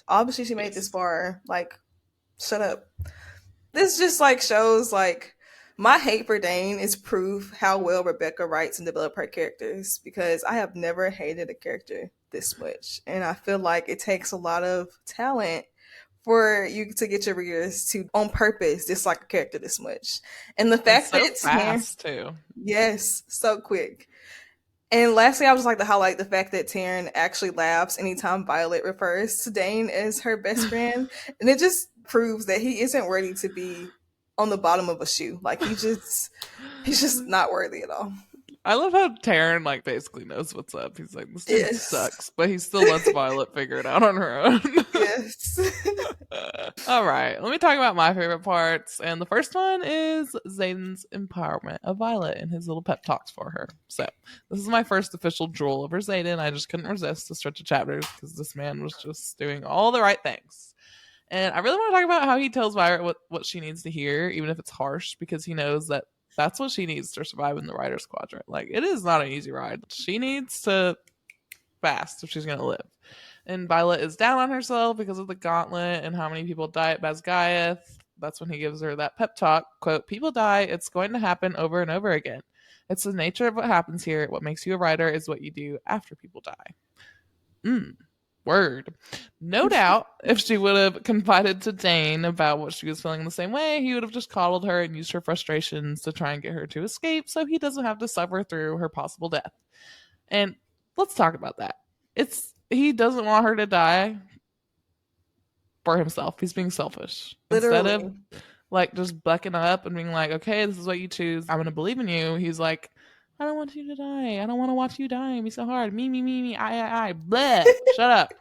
Obviously, she made this far. Like, shut up. This just like shows like my hate for Dane is proof how well Rebecca writes and develops her characters, because I have never hated a character this much. And I feel like it takes a lot of talent for you to get your readers to on purpose dislike a character this much. And the fact so that it's fast too. Yes, so quick. And lastly, I would just like to highlight the fact that Taryn actually laughs anytime Violet refers to Dane as her best friend. And it just proves that he isn't worthy to be on the bottom of a shoe. Like, he's just not worthy at all. I love how Taryn like basically knows what's up. He's like, this dude sucks, but he still lets Violet figure it out on her own. Yes. All right, let me talk about my favorite parts. And the first one is Xaden's empowerment of Violet and his little pep talks for her. So this is my first official drool over Xaden. I just couldn't resist the stretch of chapters because this man was just doing all the right things. And I really want to talk about how he tells Violet what she needs to hear, even if it's harsh, because he knows that that's what she needs to survive in the Rider's Quadrant. Like, it is not an easy ride. She needs to fast if she's going to live. And Violet is down on herself because of the gauntlet and how many people die at Basgiath. That's when he gives her that pep talk. Quote, people die. It's going to happen over and over again. It's the nature of what happens here. What makes you a writer is what you do after people die. Word. No doubt, if she would have confided to Dane about what she was feeling the same way, he would have just coddled her and used her frustrations to try and get her to escape so he doesn't have to suffer through her possible death. And let's talk about that. He doesn't want her to die for himself. He's being selfish. Literally. Instead of like just bucking up and being like, okay, this is what you choose. I'm going to believe in you. He's like, I don't want you to die. I don't want to watch you die and be so hard. Me, I. Bleh. Shut up.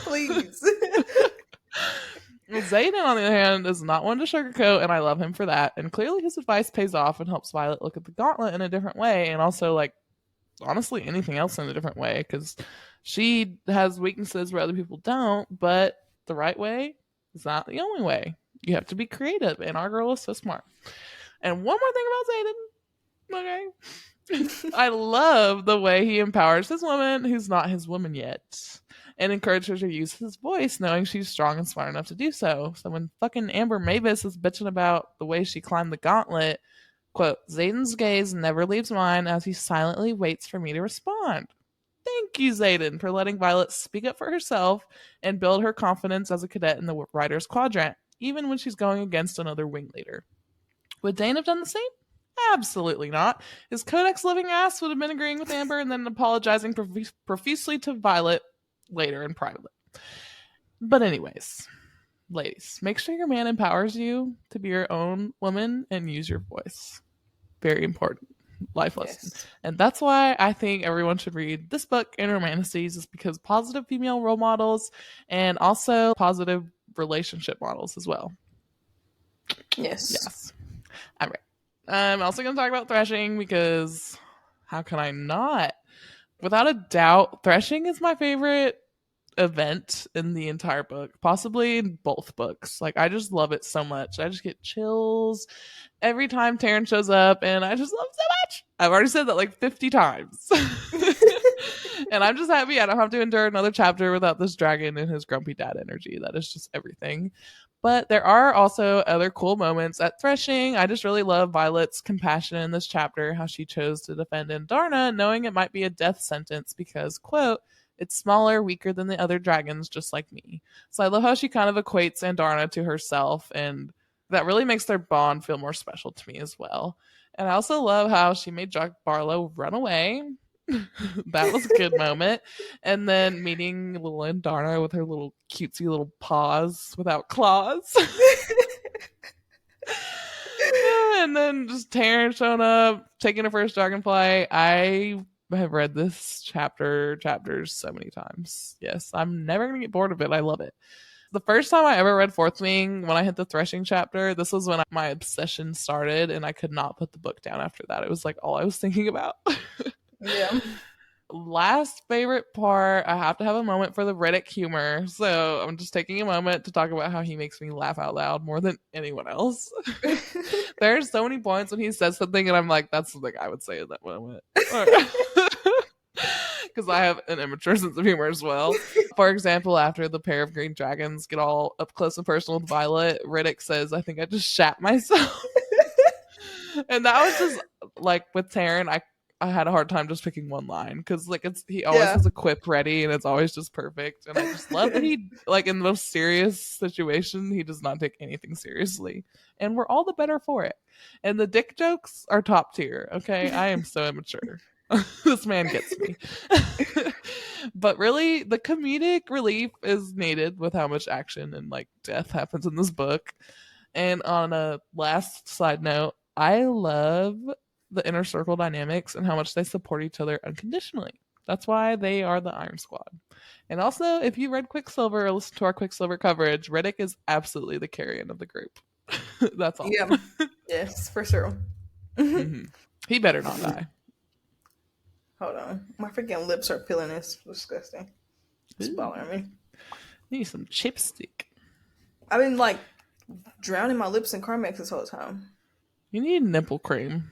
Please. Xaden, on the other hand, is not one to sugarcoat, and I love him for that. And clearly his advice pays off and helps Violet look at the gauntlet in a different way, and also, like, honestly, anything else in a different way, because she has weaknesses where other people don't, but the right way is not the only way. You have to be creative, and our girl is so smart. And one more thing about Xaden, okay? I love the way he empowers his woman who's not his woman yet and encourages her to use his voice knowing she's strong and smart enough to do so. So when fucking Amber Mavis is bitching about the way she climbed the gauntlet, quote, Xaden's gaze never leaves mine as he silently waits for me to respond. Thank you, Xaden, for letting Violet speak up for herself and build her confidence as a cadet in the Rider's Quadrant, even when she's going against another wing leader. Would Dane have done the same? Absolutely not. His codex living ass would have been agreeing with Amber and then apologizing profusely to Violet later in private. But anyways, ladies, make sure your man empowers you to be your own woman and use your voice. Very important life lesson. Yes. And that's why I think everyone should read this book and Romanices, is because positive female role models and also positive relationship models as well. Yes. All right. I'm also going to talk about Threshing because how can I not? Without a doubt, Threshing is my favorite event in the entire book, possibly in both books. Like, I just love it so much. I just get chills every time Taryn shows up, and I just love it so much. I've already said that like 50 times. And I'm just happy I don't have to endure another chapter without this dragon and his grumpy dad energy. That is just everything. But there are also other cool moments at Threshing. I just really love Violet's compassion in this chapter, how she chose to defend Andarna, knowing it might be a death sentence because, quote, it's smaller, weaker than the other dragons, just like me. So I love how she kind of equates Andarna to herself, and that really makes their bond feel more special to me as well. And I also love how she made Jack Barlow run away. That was a good moment. And then meeting little Andarna with her little cutesy little paws without claws. And then just Taryn showing up, taking her first dragonfly. I have read this chapters so many times. Yes, I'm never gonna get bored of it. I love it. The first time I ever read Fourth Wing, when I hit the Threshing chapter, this was when my obsession started, and I could not put the book down after that. It was like all I was thinking about. Yeah. Last favorite part, I have to have a moment for the Riddick humor. So I'm just taking a moment to talk about how he makes me laugh out loud more than anyone else. There's so many points when he says something and I'm like, that's something I would say in that moment. Because I have an immature sense of humor as well. For example, after the pair of green dragons get all up close and personal with Violet, Riddick says, I think I just shat myself. And that was just like with Taryn, I had a hard time just picking one line because like he always has a quip ready and it's always just perfect. And I just love that he, like, in the most serious situation, he does not take anything seriously, and we're all the better for it. And the dick jokes are top tier. Okay, I am so immature. This man gets me. But really, the comedic relief is needed with how much action and like death happens in this book. And on a last side note, I love the inner circle dynamics and how much they support each other unconditionally. That's why they are the Iron Squad. And also, if you read Quicksilver or listen to our Quicksilver coverage, Riddick is absolutely the carrion of the group. That's all. Yeah. Yes, for sure. Mm-hmm. He better not die. Hold on. My freaking lips are peeling. It's disgusting. It's bothering me. You need some chipstick. I've been like drowning my lips in Carmex this whole time. You need nipple cream.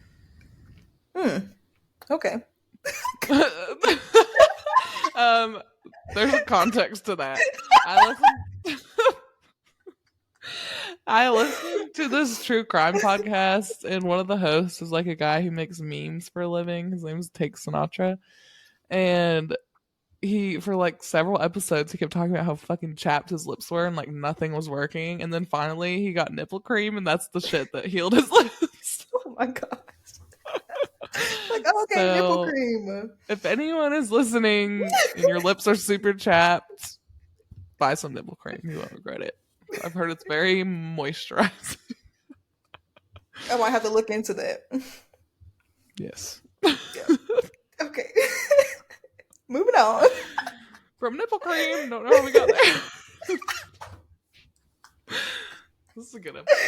Okay. There's a context to that. I listened to this true crime podcast, and one of the hosts is like a guy who makes memes for a living. His name's Take Sinatra, and he, for like several episodes, he kept talking about how fucking chapped his lips were and like nothing was working, and then finally he got nipple cream, and that's the shit that healed his lips. Oh my god. Like, okay, so, nipple cream. If anyone is listening and your lips are super chapped, buy some nipple cream. You won't regret it. I've heard it's very moisturizing. I might have to look into that. Yes. Yeah. Okay. Moving on. From nipple cream, don't know how we got there. This is a good episode.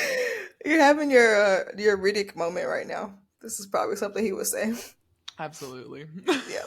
You're having your Riddick moment right now. This is probably something he would say. Absolutely. Yeah.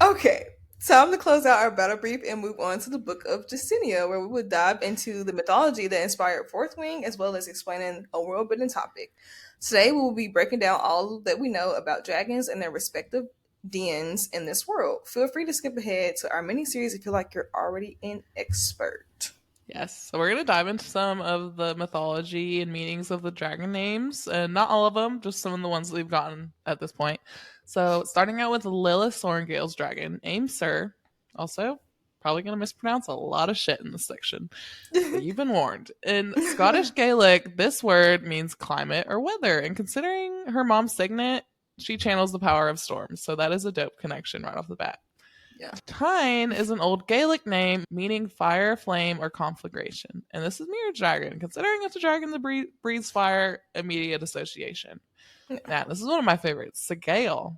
Okay. Time to close out our battle brief and move on to the Book of Justinia, where we would dive into the mythology that inspired Fourth Wing, as well as explaining a world-building topic. Today, we will be breaking down all that we know about dragons and their respective dens in this world. Feel free to skip ahead to our mini-series if you feel like you're already an expert. Yes, so we're going to dive into some of the mythology and meanings of the dragon names, and not all of them, just some of the ones that we've gotten at this point. So, starting out with Lilith Sorengale's dragon, Aimsir. Also, probably going to mispronounce a lot of shit in this section. You've been warned. In Scottish Gaelic, this word means climate or weather, and considering her mom's signet, she channels the power of storms, so that is a dope connection right off the bat. Yeah. Tyne is an old Gaelic name meaning fire, flame, or conflagration. And this is Mirror Dragon. Considering it's a dragon that breathes fire, immediate association. Yeah. Now, this is one of my favorites, Sagale.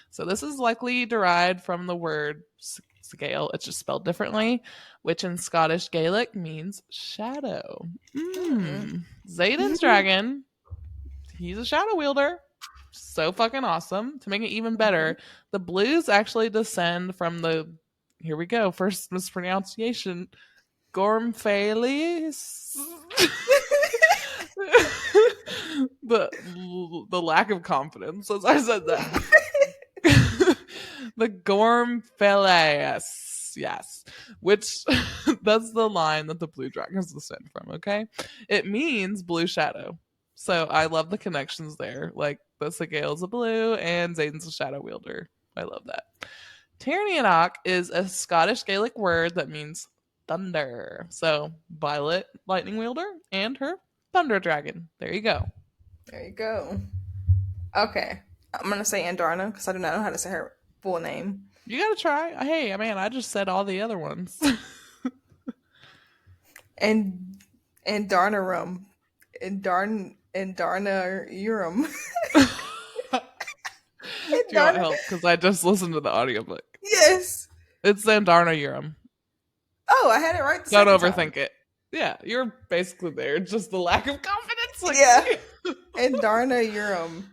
So this is likely derived from the word Sagale. It's just spelled differently, which in Scottish Gaelic means shadow. Zayden's dragon. He's a shadow wielder. so fucking awesome. To make it even better, the blues actually descend from the, here we go, first mispronunciation, Gormphales. the lack of confidence as I said that. The Gormphales, yes, which that's the line that the blue dragons descend from. Okay, it means blue shadow. So I love the connections there. Like the Sigale's a blue and Zayden's a shadow wielder. I love that. Tyrnianach is a Scottish Gaelic word that means thunder. So Violet, lightning wielder, and her thunder dragon. There you go. There you go. Okay. I'm going to say Andarna because I do not know how to say her full name. You gotta try. Hey, man, I just said all the other ones. And Darnarum. And Darnarum. Do you want help? Because I just listened to the audiobook. Yes. It's Zandarna Urim. Oh, I had it right. Don't overthink it. Yeah, you're basically there. Just the lack of confidence. Like, yeah. And Darna Urim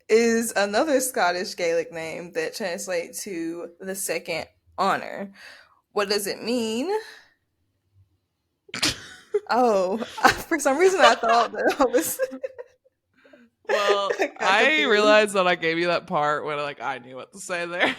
is another Scottish Gaelic name that translates to the second honor. What does it mean? Oh, for some reason I thought that I was. Well, I realized that I gave you that part when I knew what to say there.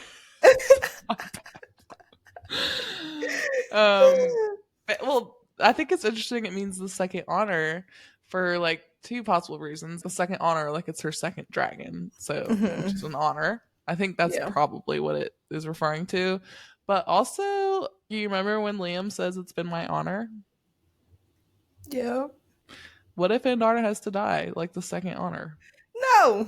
Well, I think it's interesting. It means the second honor for two possible reasons. The second honor, it's her second dragon, so which is an honor. I think that's probably what it is referring to. But also, you remember when Liam says it's been my honor? Yeah. What if Andarna has to die, like the second honor? No.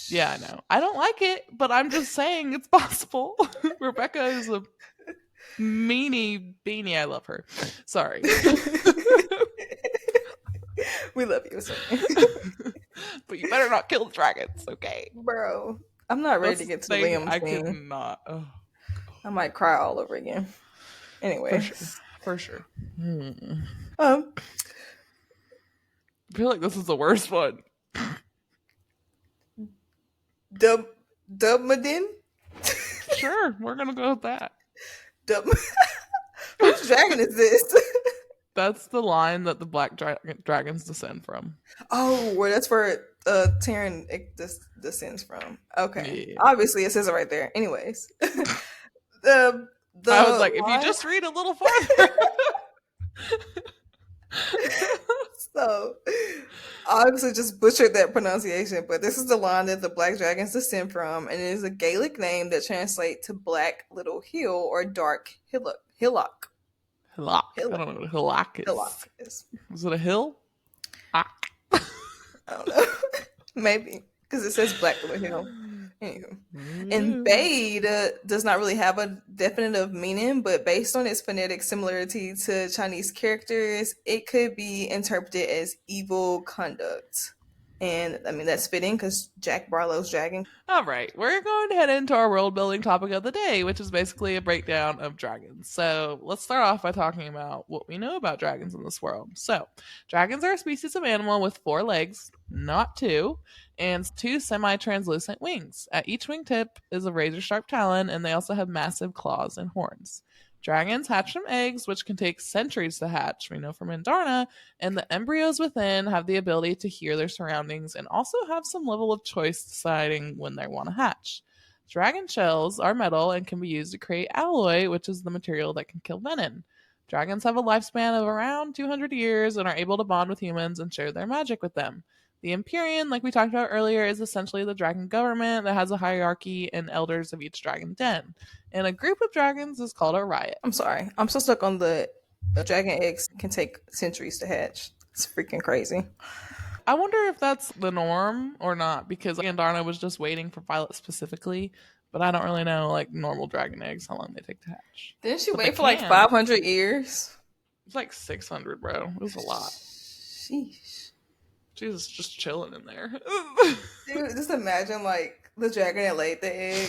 Yeah, I know. I don't like it, but I'm just saying it's possible. Rebecca is a meanie beanie. I love her. Sorry. We love you, sir. But you better not kill the dragons, okay? Bro, I'm not ready to get to Liam's I scene. could not. Oh. I might cry all over again. Anyway. For sure. I feel like this is the worst one. Dubmadin? Sure, we're gonna go with that. Whose dragon is this? That's the line that the black dragons descend from. Oh, well, that's where Tyrion descends from. Okay. Yeah. Obviously, it says it right there. Anyways. I was like, if you just read a little farther. So, obviously just butchered that pronunciation, but this is the line that the black dragons descend from, and it is a Gaelic name that translates to black little hill or dark hillock. Hillock. I don't know what a hillock is. Hillock is. Is it a hill? I don't know. Maybe, because it says black little hill. Anywho. And Bade does not really have a definitive meaning, but based on its phonetic similarity to Chinese characters, it could be interpreted as evil conduct. And I mean, that's fitting because Jack Barlow's dragon. All right, we're going to head into our world building topic of the day, which is basically a breakdown of dragons. So let's start off by talking about what we know about dragons in this world. So dragons are a species of animal with 4 legs, not 2, and 2 semi-translucent wings. At each wingtip is a razor-sharp talon, and they also have massive claws and horns. Dragons hatch from eggs, which can take centuries to hatch, we know from Andarna, and the embryos within have the ability to hear their surroundings and also have some level of choice deciding when they want to hatch. Dragon shells are metal and can be used to create alloy, which is the material that can kill venom. Dragons have a lifespan of around 200 years and are able to bond with humans and share their magic with them. The Empyrean, like we talked about earlier, is essentially the dragon government that has a hierarchy and elders of each dragon den. And a group of dragons is called a riot. I'm sorry. I'm so stuck on the dragon eggs can take centuries to hatch. It's freaking crazy. I wonder if that's the norm or not, because Andarna was just waiting for Violet specifically, but I don't really know, normal dragon eggs, how long they take to hatch. Didn't she wait for 500 years? It's 600, bro. It was a lot. Sheesh. She was just chilling in there. Dude, just imagine the dragon that laid the egg,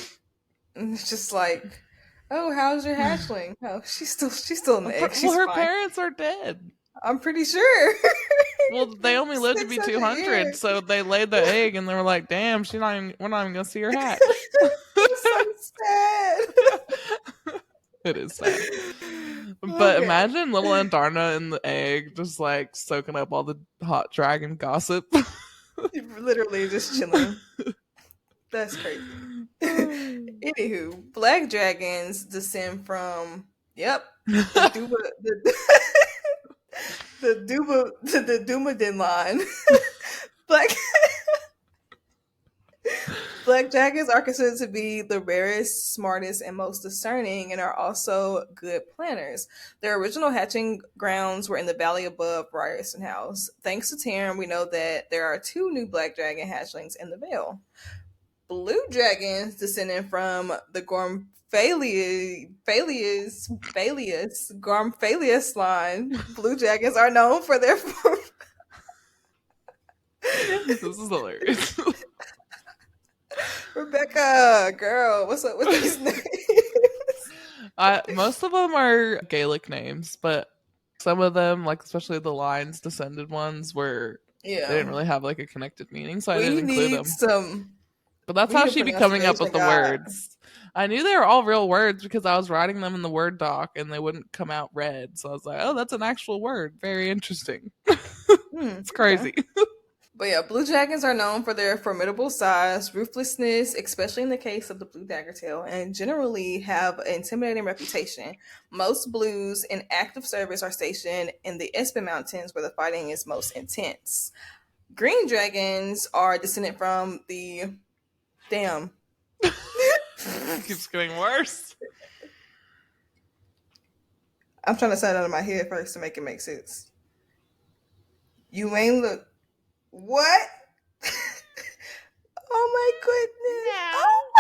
and it's just oh, how's your hatchling? Oh, she's still in the egg. Well, her parents are dead. I'm pretty sure. Well, they only lived to be 600 200, years. so they laid the egg and they were like, damn, we're not even gonna see her hatch. It's so sad. It is sad. But Okay. imagine little Andarna in the egg just like soaking up all the hot dragon gossip. Literally just chilling. That's crazy. Anywho, black dragons descend from the Duba the Dumadin line. Black Black dragons are considered to be the rarest, smartest, and most discerning, and are also good planners. Their original hatching grounds were in the valley above Ryerson House. Thanks to Tarim, we know that there are 2 new black dragon hatchlings in the Vale. Blue dragons, descending from the Gormphalius line. Blue dragons are known for their This is hilarious. Rebecca, girl, what's up with these names? Most of them are Gaelic names, but some of them, like especially the lines descended ones, were they didn't really have like a connected meaning, so I didn't include them. But that's how she'd be coming up with the words. I knew they were all real words because I was writing them in the Word doc and they wouldn't come out read. So I was like, oh, that's an actual word. Very interesting. It's crazy. Okay. But yeah, blue dragons are known for their formidable size, ruthlessness, especially in the case of the blue daggertail, and generally have an intimidating reputation. Most blues in active service are stationed in the Espen Mountains where the fighting is most intense. Green dragons are descended from the... Damn. It keeps getting worse. I'm trying to say it out of my head first to make it make sense. You ain't look... What? Oh my goodness. No. Oh.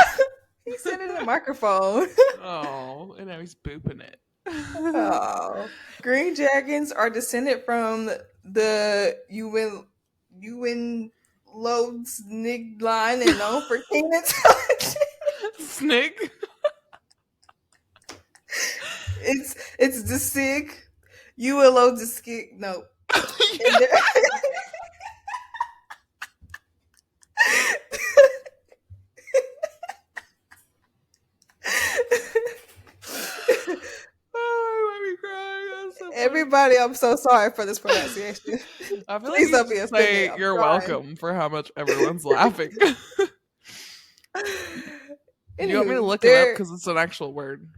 He said it in the microphone. Oh, and now he's booping it. Oh. Green dragons are descended from the Ewan Lode's Snig line and known for keen intelligence. Snig? It's the Sig. Ewan Lode's the Skig. No. Everybody, I'm so sorry for this pronunciation. I feel Please like you say you're welcome for how much everyone's laughing. Anyway, you want me to look it up because it's an actual word?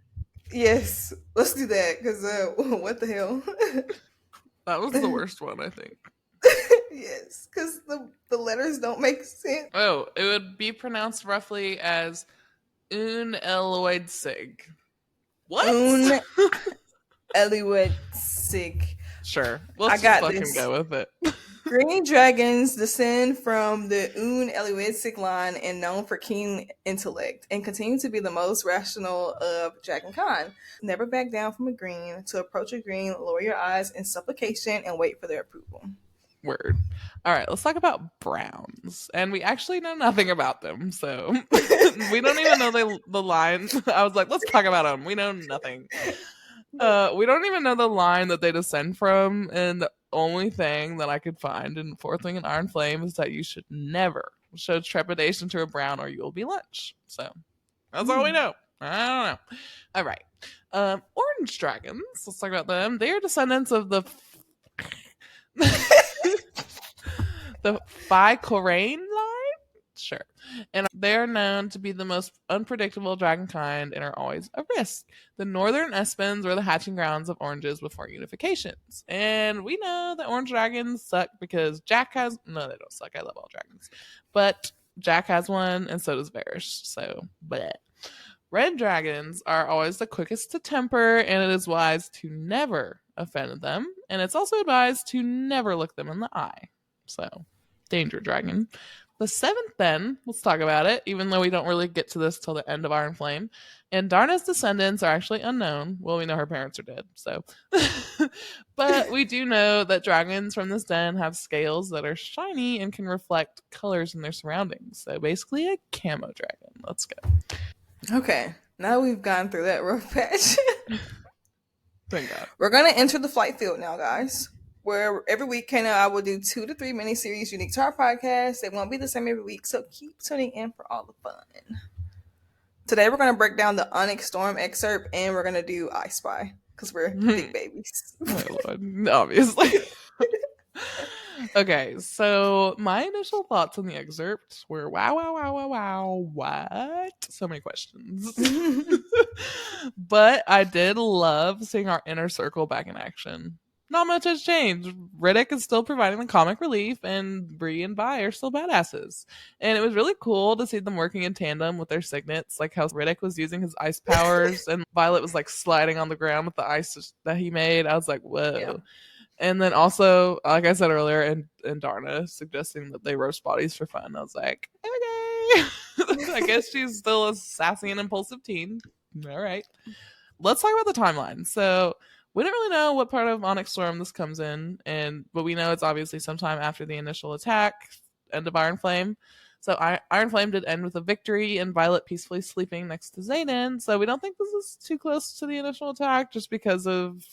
Yes, let's do that because what the hell? That was the worst one, I think. Yes, because the letters don't make sense. Oh, it would be pronounced roughly as Un Eloid Sig. What? Un Eloid Sig. Sure. Let's just fucking go with it. Green dragons descend from the Un Eloidic line and known for keen intellect and continue to be the most rational of dragonkind. Never back down from a green. To approach a green, lower your eyes in supplication and wait for their approval. Word. All right, let's talk about browns. And we actually know nothing about them, so we don't even know the line. I was like, let's talk about them. We know nothing. We don't even know the line that they descend from, and the only thing that I could find in Fourth Wing and Iron Flame is that you should never show trepidation to a brown or you will be lunch. So that's all we know. I don't know. All right. Orange dragons. Let's talk about them. They are descendants of the the Phi-Corain line? Sure. And they are known to be the most unpredictable dragonkind and are always a risk. The northern Espens were the hatching grounds of oranges before unifications. And we know that orange dragons suck because Jack has... No, they don't suck. I love all dragons. But Jack has one, and so does Varish. So, bleh. Red dragons are always the quickest to temper, and it is wise to never offend them. And it's also advised to never look them in the eye. So, danger dragon. The seventh, then, let's talk about it, even though we don't really get to this till the end of Iron Flame. And Darna's descendants are actually unknown. Well, we know her parents are dead, so. But we do know that dragons from this den have scales that are shiny and can reflect colors in their surroundings. So basically a camo dragon. Let's go. Okay, now we've gone through that rough patch. Thank God. We're going to enter the flight field now, guys. where every week, Kana, I will do 2 to 3 miniseries unique to our podcast. It won't be the same every week, so keep tuning in for all the fun. Today, we're going to break down the Onyx Storm excerpt, and we're going to do I Spy, because we're big babies. My Lord, obviously. Okay, so my initial thoughts on the excerpt were wow, what? So many questions. But I did love seeing our inner circle back in action. Not much has changed. Riddick is still providing the comic relief, and Bree and Vi are still badasses. And it was really cool to see them working in tandem with their signets, like how Riddick was using his ice powers, and Violet was like sliding on the ground with the ice that he made. I was like, whoa. Yeah. And then also, like I said earlier, and Darna suggesting that they roast bodies for fun. I was like, okay. I guess she's still a sassy and impulsive teen. All right. Let's talk about the timeline. So we don't really know what part of Onyx Storm this comes in, but we know it's obviously sometime after the initial attack, end of Iron Flame. So Iron Flame did end with a victory and Violet peacefully sleeping next to Xaden. So we don't think this is too close to the initial attack just because of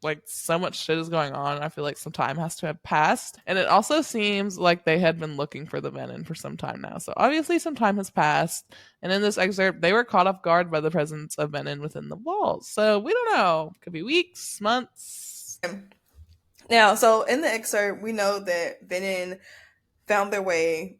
like so much shit is going on. I feel like some time has to have passed. And it also seems like they had been looking for the Venom for some time now. So obviously some time has passed. And in this excerpt, they were caught off guard by the presence of Venom within the walls. So we don't know. Could be weeks, months. Now, so in the excerpt, we know that Venom found their way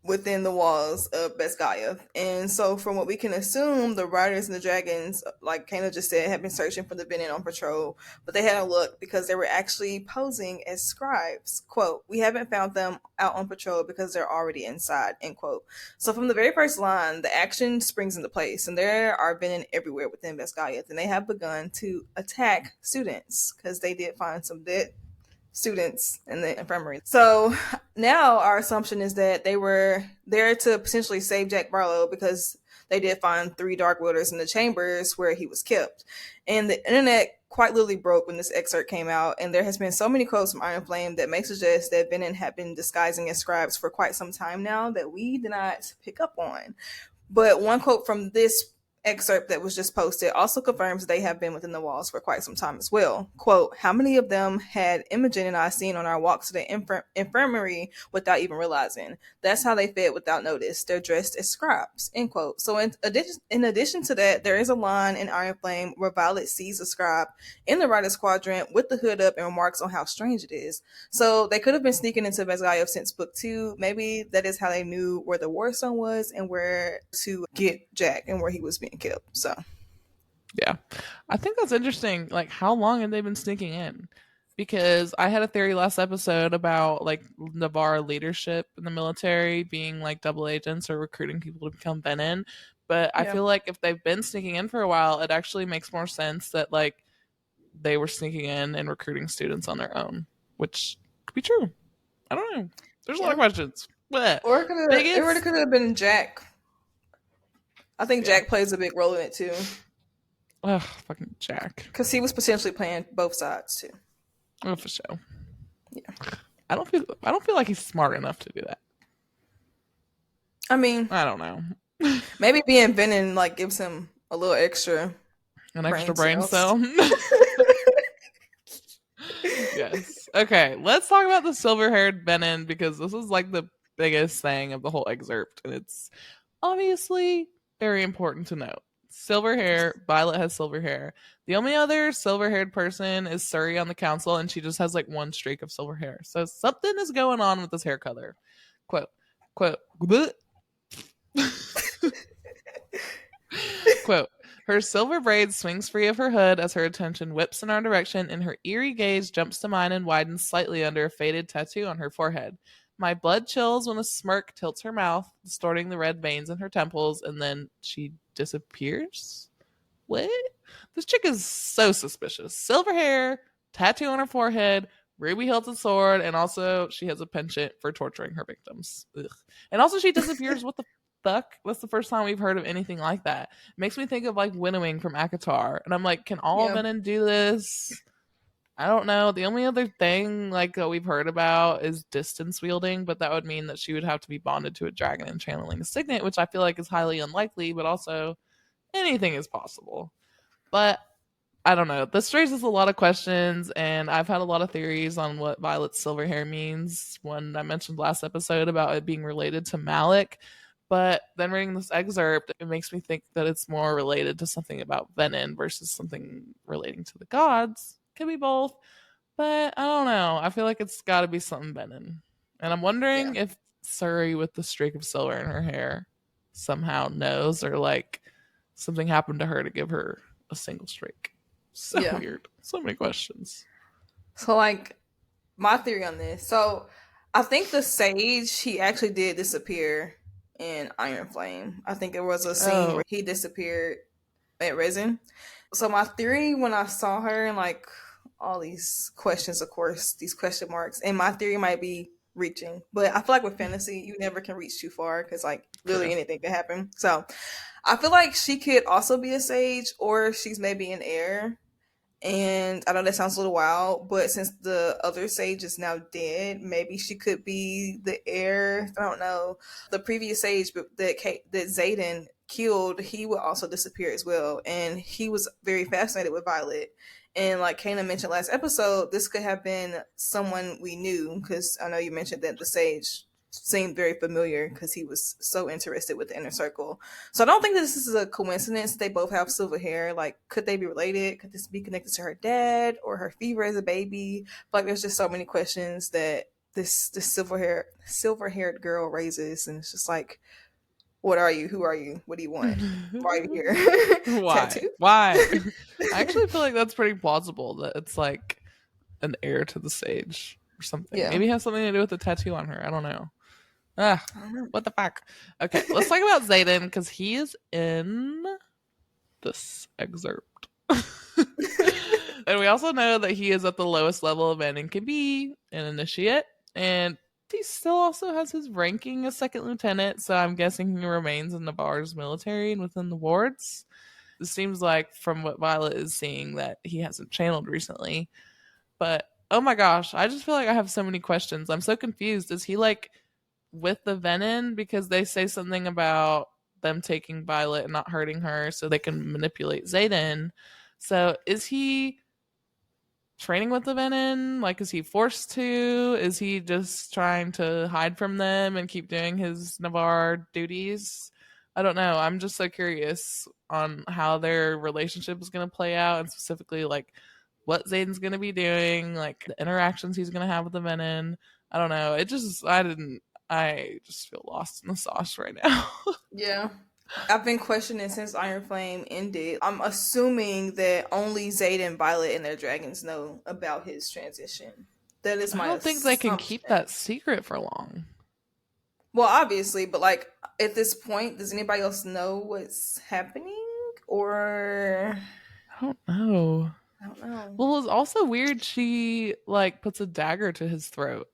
within the walls of Beskaya. And so from what we can assume, the riders and the dragons, like Kana just said, have been searching for the Venom on patrol, but they hadn't looked because they were actually posing as scribes. Quote, we haven't found them out on patrol because they're already inside, end quote. So from the very first line, the action springs into place, and there are Venom everywhere within Beskaya, and they have begun to attack students because they did find some dead students in the infirmary. So now our assumption is that they were there to potentially save Jack Barlow because they did find 3 Dark Wielders in the chambers where he was kept. And the internet quite literally broke when this excerpt came out, and there has been so many quotes from Iron Flame that may suggest that Venom had been disguising as scribes for quite some time now that we did not pick up on. But one quote from this excerpt that was just posted also confirms they have been within the walls for quite some time as well. Quote, how many of them had Imogen and I seen on our walks to the infirmary without even realizing? That's how they fed without notice. They're dressed as scribes, end quote. So in addition to that, there is a line in Iron Flame where Violet sees a scribe in the Rider's Quadrant with the hood up and remarks on how strange it is. So they could have been sneaking into Beskaya since book 2. Maybe that is how they knew where the Warstone was and where to get Jack and where he was being killed. So yeah, I think that's interesting. Like, how long have they been sneaking in? Because I had a theory last episode about like Navarre leadership in the military being like double agents or recruiting people to become Venom. But I feel like if they've been sneaking in for a while, it actually makes more sense that like they were sneaking in and recruiting students on their own, which could be true. I don't know. There's a lot of questions. But or it could have been Jack. I think Jack plays a big role in it too. Ugh, fucking Jack. Because he was potentially playing both sides too. Oh, for sure. Yeah. I don't feel like he's smart enough to do that. I mean, I don't know. Maybe being Venom like gives him a little extra brain cell. Yes. Okay, let's talk about the silver-haired Venom because this is like the biggest thing of the whole excerpt, and it's obviously very important to note. Silver hair. Violet has silver hair. The only other silver-haired person is Suri on the council, and she just has like one streak of silver hair. So something is going on with this hair color. Quote. Quote, her silver braid swings free of her hood as her attention whips in our direction, and her eerie gaze jumps to mine and widens slightly under a faded tattoo on her forehead. My blood chills when a smirk tilts her mouth, distorting the red veins in her temples, and then she disappears? What? This chick is so suspicious. Silver hair, tattoo on her forehead, ruby hilted sword, and also she has a penchant for torturing her victims. Ugh. And also she disappears. What the fuck? That's the first time we've heard of anything like that. It makes me think of like Winnowing from Akatar. And I'm like, can all men do this? I don't know. The only other thing like we've heard about is distance wielding, but that would mean that she would have to be bonded to a dragon and channeling a signet, which I feel like is highly unlikely, but also anything is possible. But I don't know. This raises a lot of questions, and I've had a lot of theories on what Violet's silver hair means. One I mentioned last episode about it being related to Malik, but then reading this excerpt, it makes me think that it's more related to something about Venin versus something relating to the gods. Could be both, but I don't know. I feel like it's got to be something Venin. And I'm Yeah. wondering if Suri with the streak of silver in her hair somehow knows, or like something happened to her to give her a single streak. So Yeah. weird. So many questions. So like my theory on this. So I think the sage, he actually did disappear in Iron Flame. I think there was a scene Oh, where he disappeared at Resin. So my theory when I saw her and like all these questions, of course, these question marks, and my theory might be reaching, but I feel like with fantasy, you never can reach too far because like literally true. anything can happen. So I feel like she could also be a sage, or she's maybe an heir. And I know that sounds a little wild, but since the other sage is now dead, maybe she could be the heir. I don't know. The previous sage that Zayden killed, he would also disappear as well, and he was very fascinated with Violet. And like Kana mentioned last episode, this could have been someone we knew, because I know you mentioned that the sage seemed very familiar because he was so interested with the inner circle. So I don't think this is a coincidence. They both have silver hair. Like, could they be related? Could this be connected to her dad or her fever as a baby? Like, there's just so many questions that this silver haired girl raises, and it's just like, what are you? Who are you? What do you want? Why are you here? Why? Tattoo? Why? I actually feel like that's pretty plausible that it's like an heir to the sage or something. Yeah. Maybe it has something to do with the tattoo on her. I don't know. Ah, I don't know. what the fuck? Okay, let's talk about Zayden because he is in this excerpt. And we also know that he is at the lowest level of Venin can be, an initiate, and he still also has his ranking as second lieutenant, so I'm guessing he remains in Navarre's military and within the wards. It seems like, from what Violet is seeing, that he hasn't channeled recently. But, oh my gosh, I just feel like I have so many questions. I'm so confused. Is he, like, with the Venin? Because they say something about them taking Violet and not hurting her so they can manipulate Zayden. So, is he training with the Venin? Like, is he forced to? Is he just trying to hide from them and keep doing his Navarre duties? I don't know. I'm just so curious on how their relationship is going to play out, and specifically, like, what Zayden's going to be doing, like, the interactions he's going to have with the Venin. I don't know. I just feel lost in the sauce right now. Yeah. I've been questioning since Iron Flame ended. I'm assuming that only Zayden, and Violet, and their dragons know about his transition. That is I my don't think they can assumption. keep that secret for long. Well, obviously, but like at this point, does anybody else know what's happening? Or I don't know. I don't know. Well, it's also weird she, like, puts a dagger to his throat.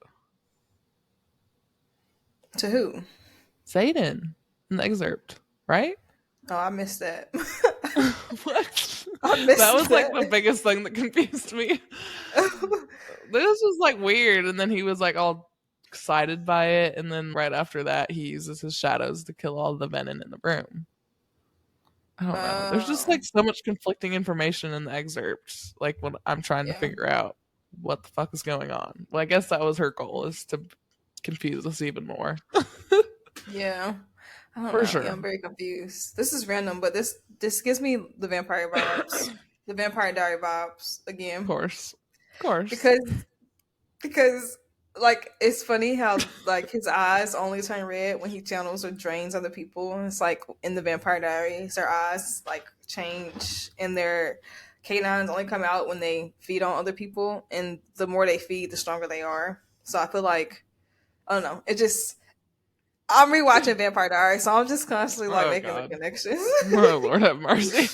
To who? Zayden in the excerpt, right? Oh, I missed that. What? I missed That was like the that. biggest thing that confused me. This was like weird, and then he was like all excited by it, and then right after that, he uses his shadows to kill all the Venin in the room. I don't know. There's just Oh, like so much conflicting information in the excerpts. Like, when I'm trying to yeah. figure out what the fuck is going on. Well, I guess that was her goal, is to confuse us even more. Yeah. I don't For know. Yeah, sure. I'm very confused. This is random, but this gives me the vampire vibes. The Vampire Diary vibes Of again. course. Of course. Because because like it's funny how like his eyes only turn red when he channels or drains other people. And it's like in the Vampire Diaries, their eyes like change and their canines only come out when they feed on other people, and the more they feed, the stronger they are. So I feel like I don't know. It just I'm rewatching Vampire Diaries, so I'm just constantly like Oh making the god. connections. Oh Lord have mercy.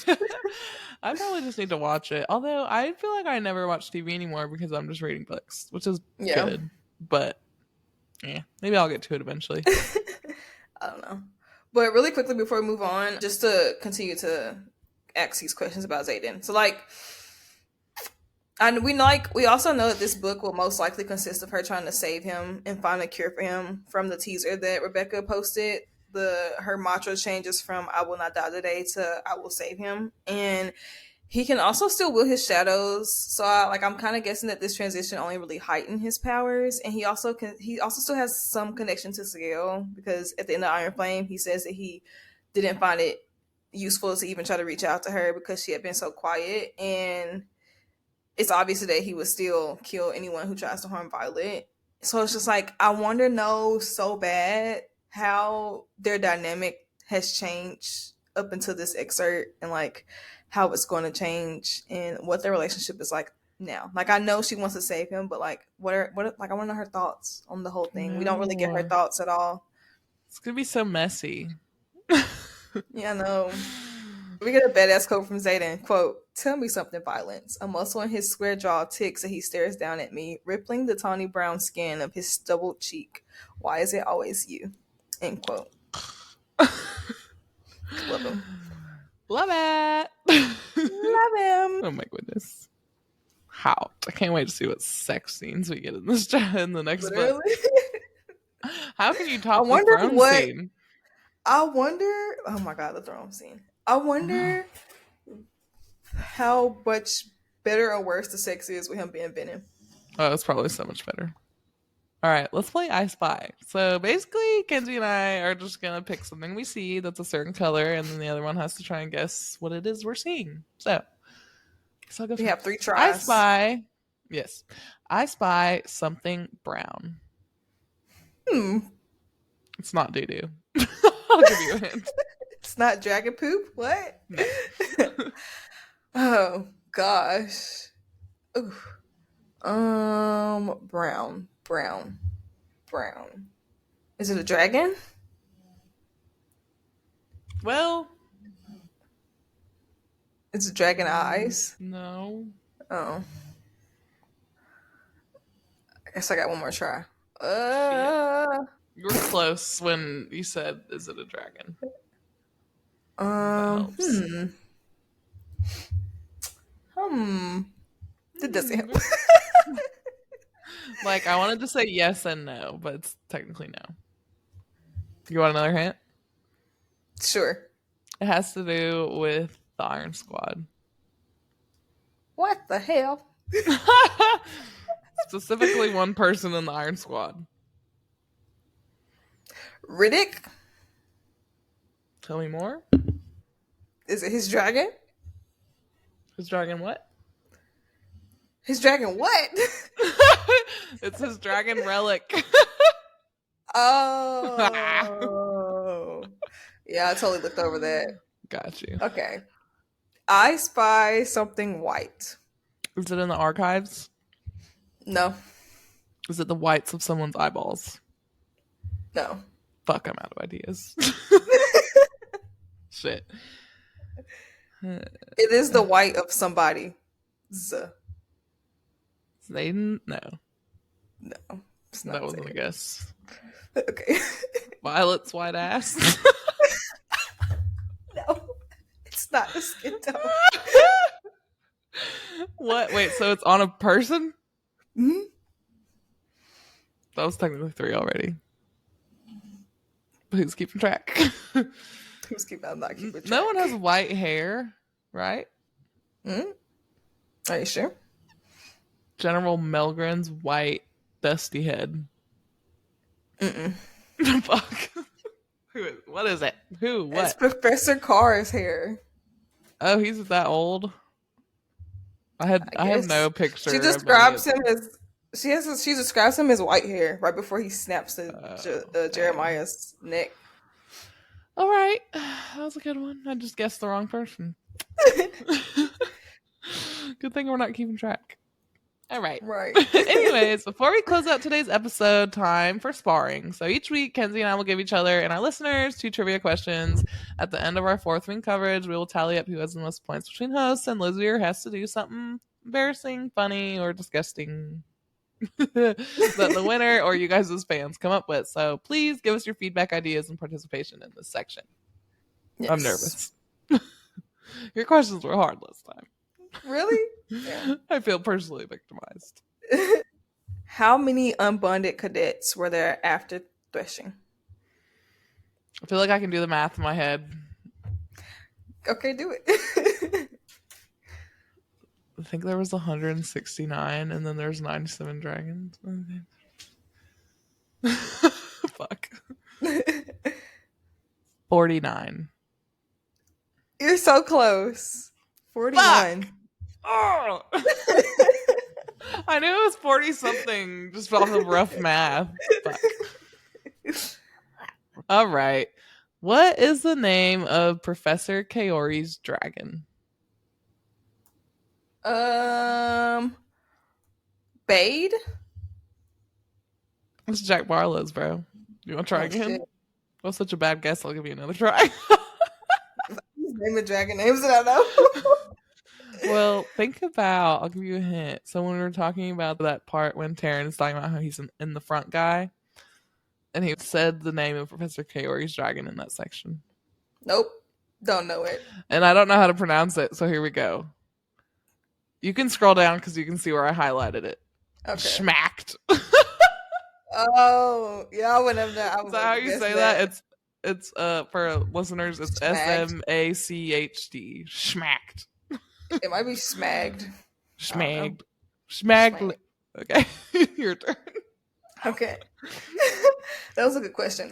I probably just need to watch it. Although I feel like I never watch TV anymore because I'm just reading books, which is Yeah. good. But yeah, maybe I'll get to it eventually. I don't know. But really quickly before we move on, just to continue to ask these questions about Zayden. So like and we also know that this book will most likely consist of her trying to save him and find a cure for him. From the teaser that Rebecca posted, her mantra changes from "I will not die today" to "I will save him." And He can also still will his shadows, so I'm kind of guessing that this transition only really heightened his powers, and he also still has some connection to Sigil because at the end of Iron Flame, he says that he didn't find it useful to even try to reach out to her because she had been so quiet, and it's obvious that he would still kill anyone who tries to harm Violet. So it's just like I wonder, no, so bad how their dynamic has changed up until this excerpt, and like how it's going to change and what their relationship is like now. Like I know she wants to save him, but like like I want to know her thoughts on the whole thing. We don't really get her thoughts at all. It's gonna be so messy. Yeah, I know. We get a badass quote from Zayden. Quote, "Tell me something, Violence." A muscle in his square jaw ticks and he stares down at me, rippling the tawny brown skin of his stubbled cheek. "Why is it always you?" End quote. Love him. Love it. Love him. Oh my goodness. How? I can't wait to see what sex scenes we get in this in the next book. How can you top the throne scene? I wonder. Oh my god, the throne scene. I wonder how much better or worse the sex is with him being Venom. Oh, it's probably so much better. All right, let's play I Spy. So basically, Kenzie and I are just going to pick something we see that's a certain color, and then the other one has to try and guess what it is we're seeing. So I'll go we have 3 tries. I spy. Yes. I spy something brown. It's not doo-doo. I'll give you a hint. It's not dragon poop? What? No. Oh, gosh. Ooh. Brown. Is it a dragon? Well, it's dragon eyes. No. Oh. I guess I got one more try. You were close when you said, "Is it a dragon?" That doesn't help. Like, I wanted to say yes and no, but it's technically no. You want another hint? Sure. It has to do with the Iron Squad. What the hell? Specifically one person in the Iron Squad. Riddick? Tell me more. Is it his dragon? His dragon what? His dragon what? It's his dragon relic. Oh. Yeah, I totally looked over that. Got you. Okay. I spy something white. Is it in the archives? No. Is it the whites of someone's eyeballs? No. Fuck, I'm out of ideas. Shit. It is the white of somebody. Zayden? No. No. It's not that wasn't Zayden. a guess. Okay. Violet's white ass? No. It's not a skin tone. What? Wait, so it's on a person? Mm-hmm. That was technically 3 already. But who's keeping track? I'm not keeping track. No one has white hair, right? Mm-hmm. Are you sure? General Melgren's white, dusty head. Mm-mm. Fuck. What is it? Who? What? It's Professor Carr's hair. Oh, he's that old? I have no picture. She describes him as she describes him as white hair right before he snaps Jeremiah's neck. All right, that was a good one. I just guessed the wrong person. Good thing we're not keeping track. All right. Anyways, before we close out today's episode, time for sparring. So each week, Kenzie and I will give each other and our listeners 2 trivia questions. At the end of our 4th wing coverage, we will tally up who has the most points between hosts, and Lizier has to do something embarrassing, funny, or disgusting that the winner or you guys as fans come up with. So please give us your feedback, ideas, and participation in this section. Yes. I'm nervous. Your questions were hard last time. Really? Yeah. I feel personally victimized. How many unbonded cadets were there after Threshing? I feel like I can do the math in my head. Okay, do it. think there was 169, and then there's 97 dragons. Fuck. 49. You're so close. 41. Oh! I knew it was 40 something just off of rough math. Fuck. All right. What is the name of Professor Kaori's dragon? Bade? It's Jack Barlow's, bro. You want to try again? Shit. Well, such a bad guess. I'll give you another try. Name of dragon names that I know. Well, think about, I'll give you a hint. So when we were talking about that part when Taryn is talking about how he's in the front guy, and he said the name of Professor Kaori's dragon in that section. Nope. Don't know it. And I don't know how to pronounce it, so here we go. You can scroll down because you can see where I highlighted it. Okay. Schmacked. Oh, yeah, I would have known. Is that how you say that? It's for listeners, it's SMACHD. Schmacked. It might be smagged. Schmagged. Schmagged. Okay. Your turn. Okay. That was a good question.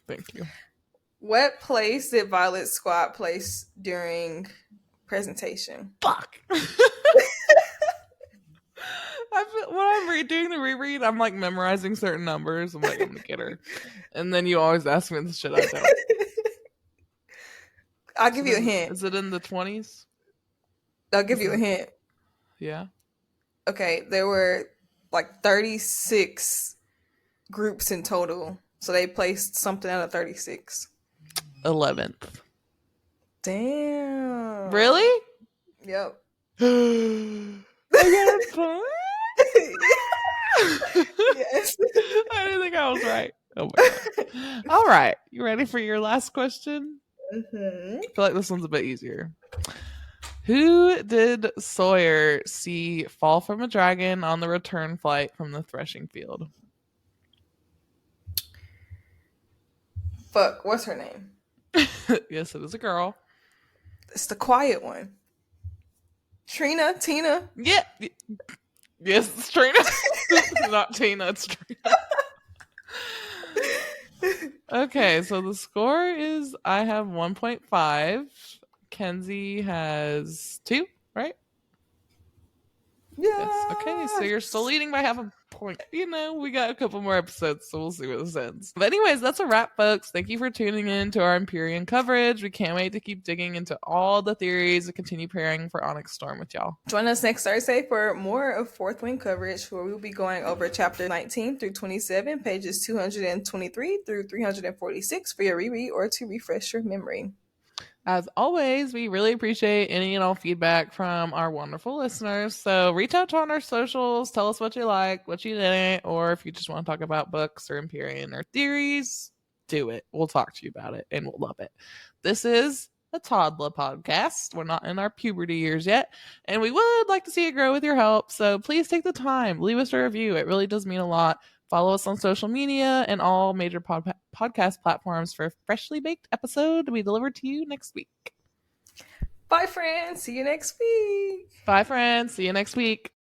Thank you. What place did Violet's squad place during presentation? Fuck. When I'm doing the reread, I'm like memorizing certain numbers. I'm like, I'm gonna get her. And then you always ask me the shit I don't. I'll give you a hint. Is it in the 20s? I'll give you a hint. Yeah. Okay, there were like 36 groups in total. So they placed something out of 36. 11th. Damn. Really? Yep. I got a point? Yes. I didn't think I was right. Oh my God. All right. You ready for your last question? Mm-hmm. I feel like this one's a bit easier. Who did Sawyer see fall from a dragon on the return flight from the threshing field? Fuck, what's her name? Yes, it was a girl. It's the quiet one. Tina. Yeah. Yes, it's Trina. Not Tina, it's Trina. Okay, so the score is I have 1.5. Kenzie has 2, right? Yeah. Yes. Okay, so you're still leading by half a point. You know, we got a couple more episodes, so we'll see where this ends. But anyways, that's a wrap, folks. Thank you for tuning in to our Empyrean coverage. We can't wait to keep digging into all the theories and continue preparing for Onyx Storm with y'all. Join us next Thursday for more of Fourth Wing coverage, where we'll be going over chapter 19 through 27, pages 223 through 346 for your reread or to refresh your memory. As always, we really appreciate any and all feedback from our wonderful listeners. So reach out to on our socials, tell us what you like, what you didn't, or if you just want to talk about books or Empyrean or theories, do it. We'll talk to you about it and we'll love it. This is a toddler podcast. We're not in our puberty years yet, and we would like to see it grow with your help. So please take the time, leave us a review. It really does mean a lot. Follow us on social media and all major podcast platforms for a freshly baked episode to be delivered to you next week. Bye, friends. See you next week. Bye, friends. See you next week.